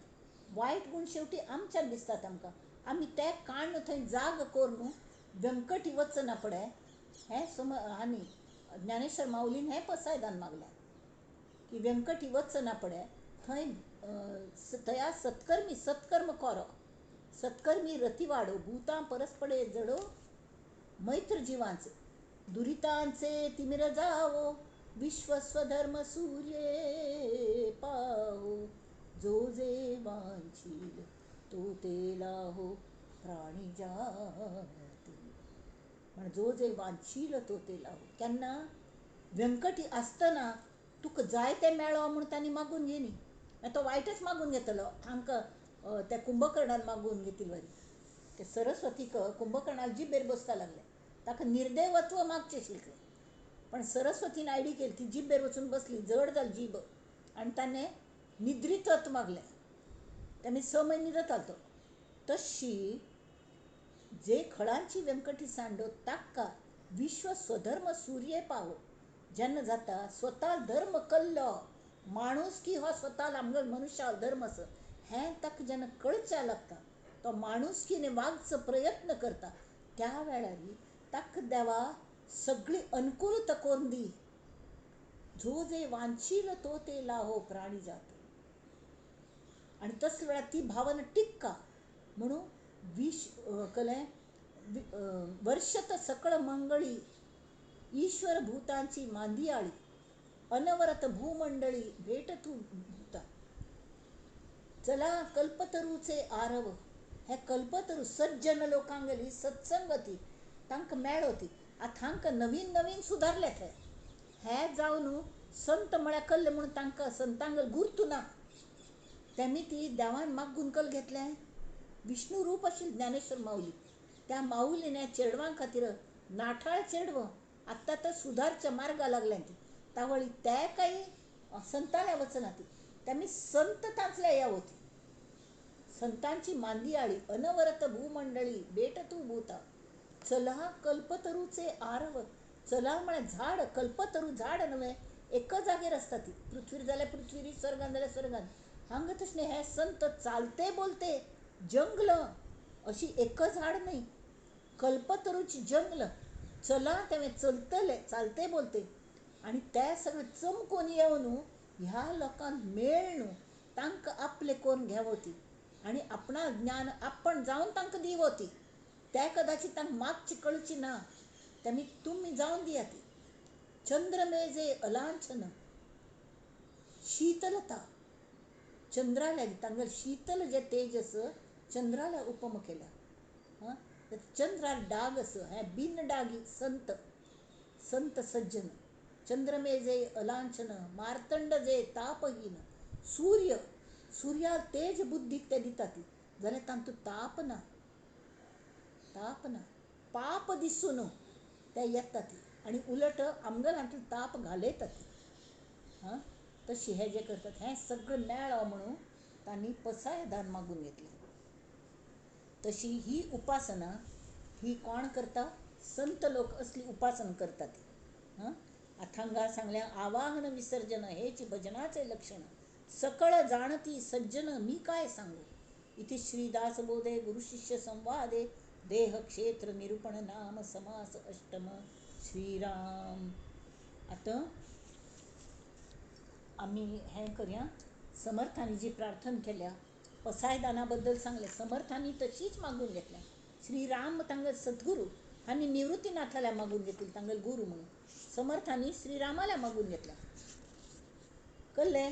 वायट गुण शेवटी आमच्यान दिसतात आमकां. आमी ते काण थंय जाग करून व्यंकटी वचना पळय, हें आनी ज्ञानेश्वर माऊलीन हें पसायदान मागलें की व्यंकटी वचना पळय थंय तया सत्कर्म करो, सत्कर्मी रती वाडो, भूतां परस्परे जडो, मैत्र जीवांचे. दुरितांचे तिमिर जावो, विश्व स्वधर्म सूर्ये पावो, जो जे वांछील तो ते लाहो, प्राणी जाते. म्हण जो जे वांछील तो ते लाहो. केन्ना व्यंकटी आसतना तुका जाय तें मेळो म्हूण तांणी मागून घेयनी. तो वायटच मागून घेतलो. हांकां त्या कुंभकर्णान मागून घेतिल्ली वरी ते सरस्वतीक कुंभकर्णाक जिबेर बसता लागले. ताका निर्देवत्व मागचें आशिल्लें, पण सरस्वतीन आयडी केली. ती जिबेर वचून बसली, जड जाली जीब, आनी ताणें निद्रितत्व मागलें. ताणें 6 म्हयने जातालो तो. तशी जे खळांची व्यंकटी सांडो ताका विश्व स्वधर्म सूर्ये पावो. जेन्ना जाता स्वता धर्म कल्लो, माणूसकी हो स्वता आमगेलो मनुश्या धर्म आसा हें ताका जेन्ना कळच्या लागता, तो माणूसकीने वागचो प्रयत्न करता, त्या वेळार ताक देवा सगळी अनुकूल करून दी, जो जे वांछील तो ते लाहो प्राणी जात. आणि तस वेळा ती भावना टिक्का म्हणून कले वर्षत सकळ मंगळी ईश्वर भूतांची मांदियाळी अनवरत भूमंडळी भेट तू भूता. चला कल्पतरूचे आरव, हे कल्पतरू सज्जन लोकांगली सत्संगती तांक मेळ होती. आता हांक नवीन नवीन सुधारल्यात हे जाऊन संत म्हळ्या कल्ले म्हणून तांकां संतांगल गुर्तू ना. त्यांनी ती देवान मागून कल घेतले. विष्णू रूप आशिल्ली ज्ञानेश्वर माऊली, त्या माऊलीने चेडवां खातीर नाठाळ चेडवं आत्ता तर सुधारच्या मार्गा लागल्या ती तावळी त्या काही संतांना वचना ती त्यांनी संत तांचल्या या होती. संतांची मांदियाळी अनवरत भूमंडळी भेट तू भूता. चला कल्पतरूचे आरव, चला म्हळ्या झाड, कल्पतरू झाड नव्हे एक जागेर असता ती. पृथ्वीर जाल्यार पृथ्वीर, स्वर्गान जाल्यार स्वर्गान. हांग तशें हे संत चालते बोलते जंगल अशी एक झाड नाही, कल्पतरूची जंगल. चला तेवे चलतले चालते बोलते आणि त्या सगळं चमकून येवन ह्या लोकांक मेळ न्हू तांक आपले कोण घेवती आणि आपणा ज्ञान आपण जाऊन तांकां दिवती. त्या कदाचित तांक मागची कळची ना, त्यांनी तुम्ही जाऊन दिया ती. चंद्रमेजे अलांछन शीतलता, चंद्राला तांगल शीतल जे तेजस चंद्राला उपम केल्या. चंद्रार डाग असं हे बिन डागी संत संत सज्जन. चंद्रमेजे अलांछन मार्तंड जे तापहीन, सूर्य सूर्या तेज बुद्धीक ते दिता ती जाल्यार तांतू ताप ना पाप दिसून ते येता ती आणि उलट आमगल हातून ताप घालयता ती. तशी हे जे करतात हे सगळं मेळावं म्हणून तांणी पसाय दान मागून घेतले. तशी ही उपासना ही कोण करता, संत लोक असली उपासना करतात. अथांगा सांगल्या आवाहन विसर्जन हेची भजनाचे लक्षण, सकळ जाणती सज्जन मी काय सांगू. इथे श्रीदास बोधे गुरु शिष्य संवादे देह क्षेत्र निरूपण नाम समास अष्टम. श्रीराम. आता आम्ही हे करूया, समर्थांनी जी प्रार्थना केल्या पसायदानाबद्दल सांगले, समर्थांनी तशीच मागून घेतल्या. श्रीराम तांगल सद्गुरू आणि निवृत्तीनाथाला मागून घेतली तांगल गुरु म्हणून. समर्थांनी श्रीरामाला मागून घेतला. कल्ले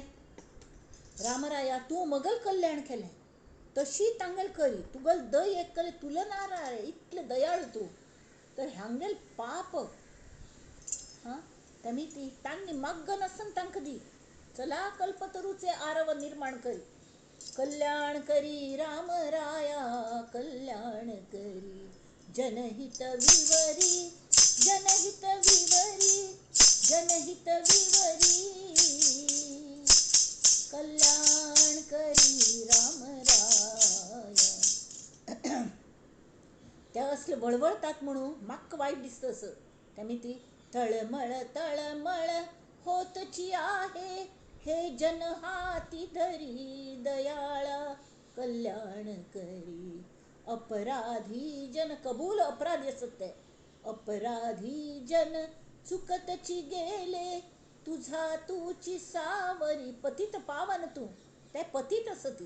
रामराया तू मगल कल्याण केले तशी तांगल करी, तुगल दय एक कले तुला नाराय इतले दयाळू तू. तर हांगेल पाप त्यांनी ती तांनी माग्ग नसन तांक दी. चला कल्पतरूचे आरव निर्माण करी, कल्याण करी रामराया कल्याण करी. जनहित विवरी जनहित विवरी जनहित विवरी कल्याण करी रामराया. त्या असले वळवळतात म्हणून माक्क वाईट दिसतं असं. त्यामुळे ती तळमळ तळमळ होतची आहे हे जन हाती धरी दयाळा कल्याण करी. अपराधी जन कबूल अपराधी असत ते, अपराधी जन चुकतची गेले तुझा तूची सावरी. पतित पावन तू ते पतित असती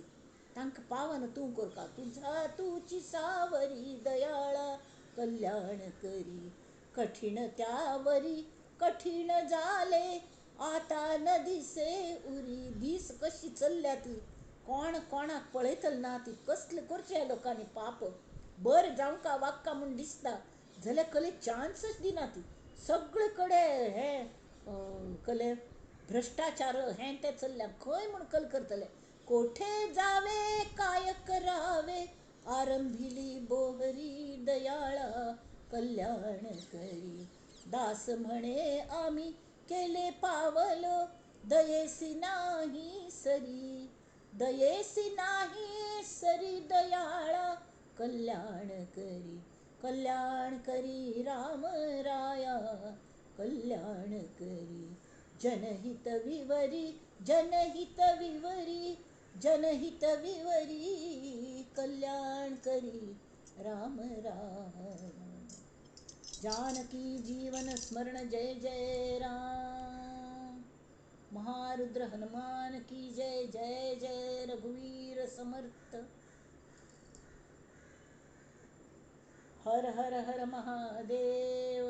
तांक पावन तू कोरका, तुझा तूची सावरी दयाळा कल्याण करी. कठीण त्यावरी कठीण झाले आता न दिसे उरी. दिस कशी चलल्या ती कोण कोणाक पळयतल ना ती. कसले करचे लोकांनी पाप बर जावं का वाक्का म्हूण दिसता जाल्यार कले चान्सच दिना ती. सगळे कडे हे कले भ्रष्टाचार हें ते चल्ल्या खंय म्हूण कल करतले. कोठे जावे काय करावे आरंभिली बोहरी दयाळा कल्याण करी. दास म्हणे आम्ही केले पावल दयेसी नाही सरी, दयेसी नाही सरी दयाळा कल्याण करी. कल्याण करी रामराया कल्याण करी. जनहित विवरी जनहित विवरी जनहित विवरी कल्याण करी रामराया. जानकी जीवन स्मरण जय जय राम। महारुद्र हनुमान की जय जय जय रघुवीर समर्थ। हर हर हर महादेव।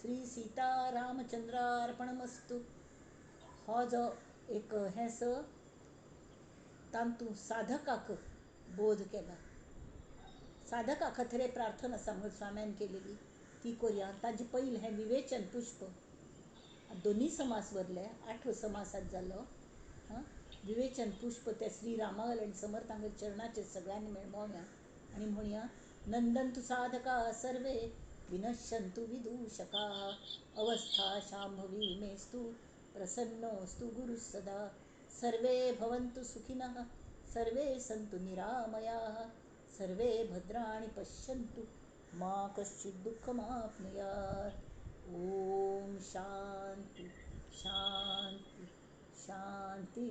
श्री सीता रामचंद्रार्पणमस्तु। हो जो एक हेस तांतू साधकाक बोध केला। साधका खतरे प्रार्थना सांगत स्वाम्यान केलेली ती करूया। ताजी पयली हें विवेचन पुष्प दोन्ही समास वरले 8 समासात जालो। विवेचन पुष्प ते श्रीरामागल आणि समर्थांगल चरणाचे सगळ्यांनी मेळमोवया आणि म्हणूया नंदंतु साधका सर्वे विनश्यंतु विदूषका अवस्था शांभवी मेस्तु प्रसन्नोस्तु गुरु सदा सर्वे भवन्तु सुखिनः सर्वे सन्तु निरामयाः सर्वे भद्राणि पश्यन्तु मा कश्चित् दुःखमाप्नुयात्। ओम शांति शांति शांति।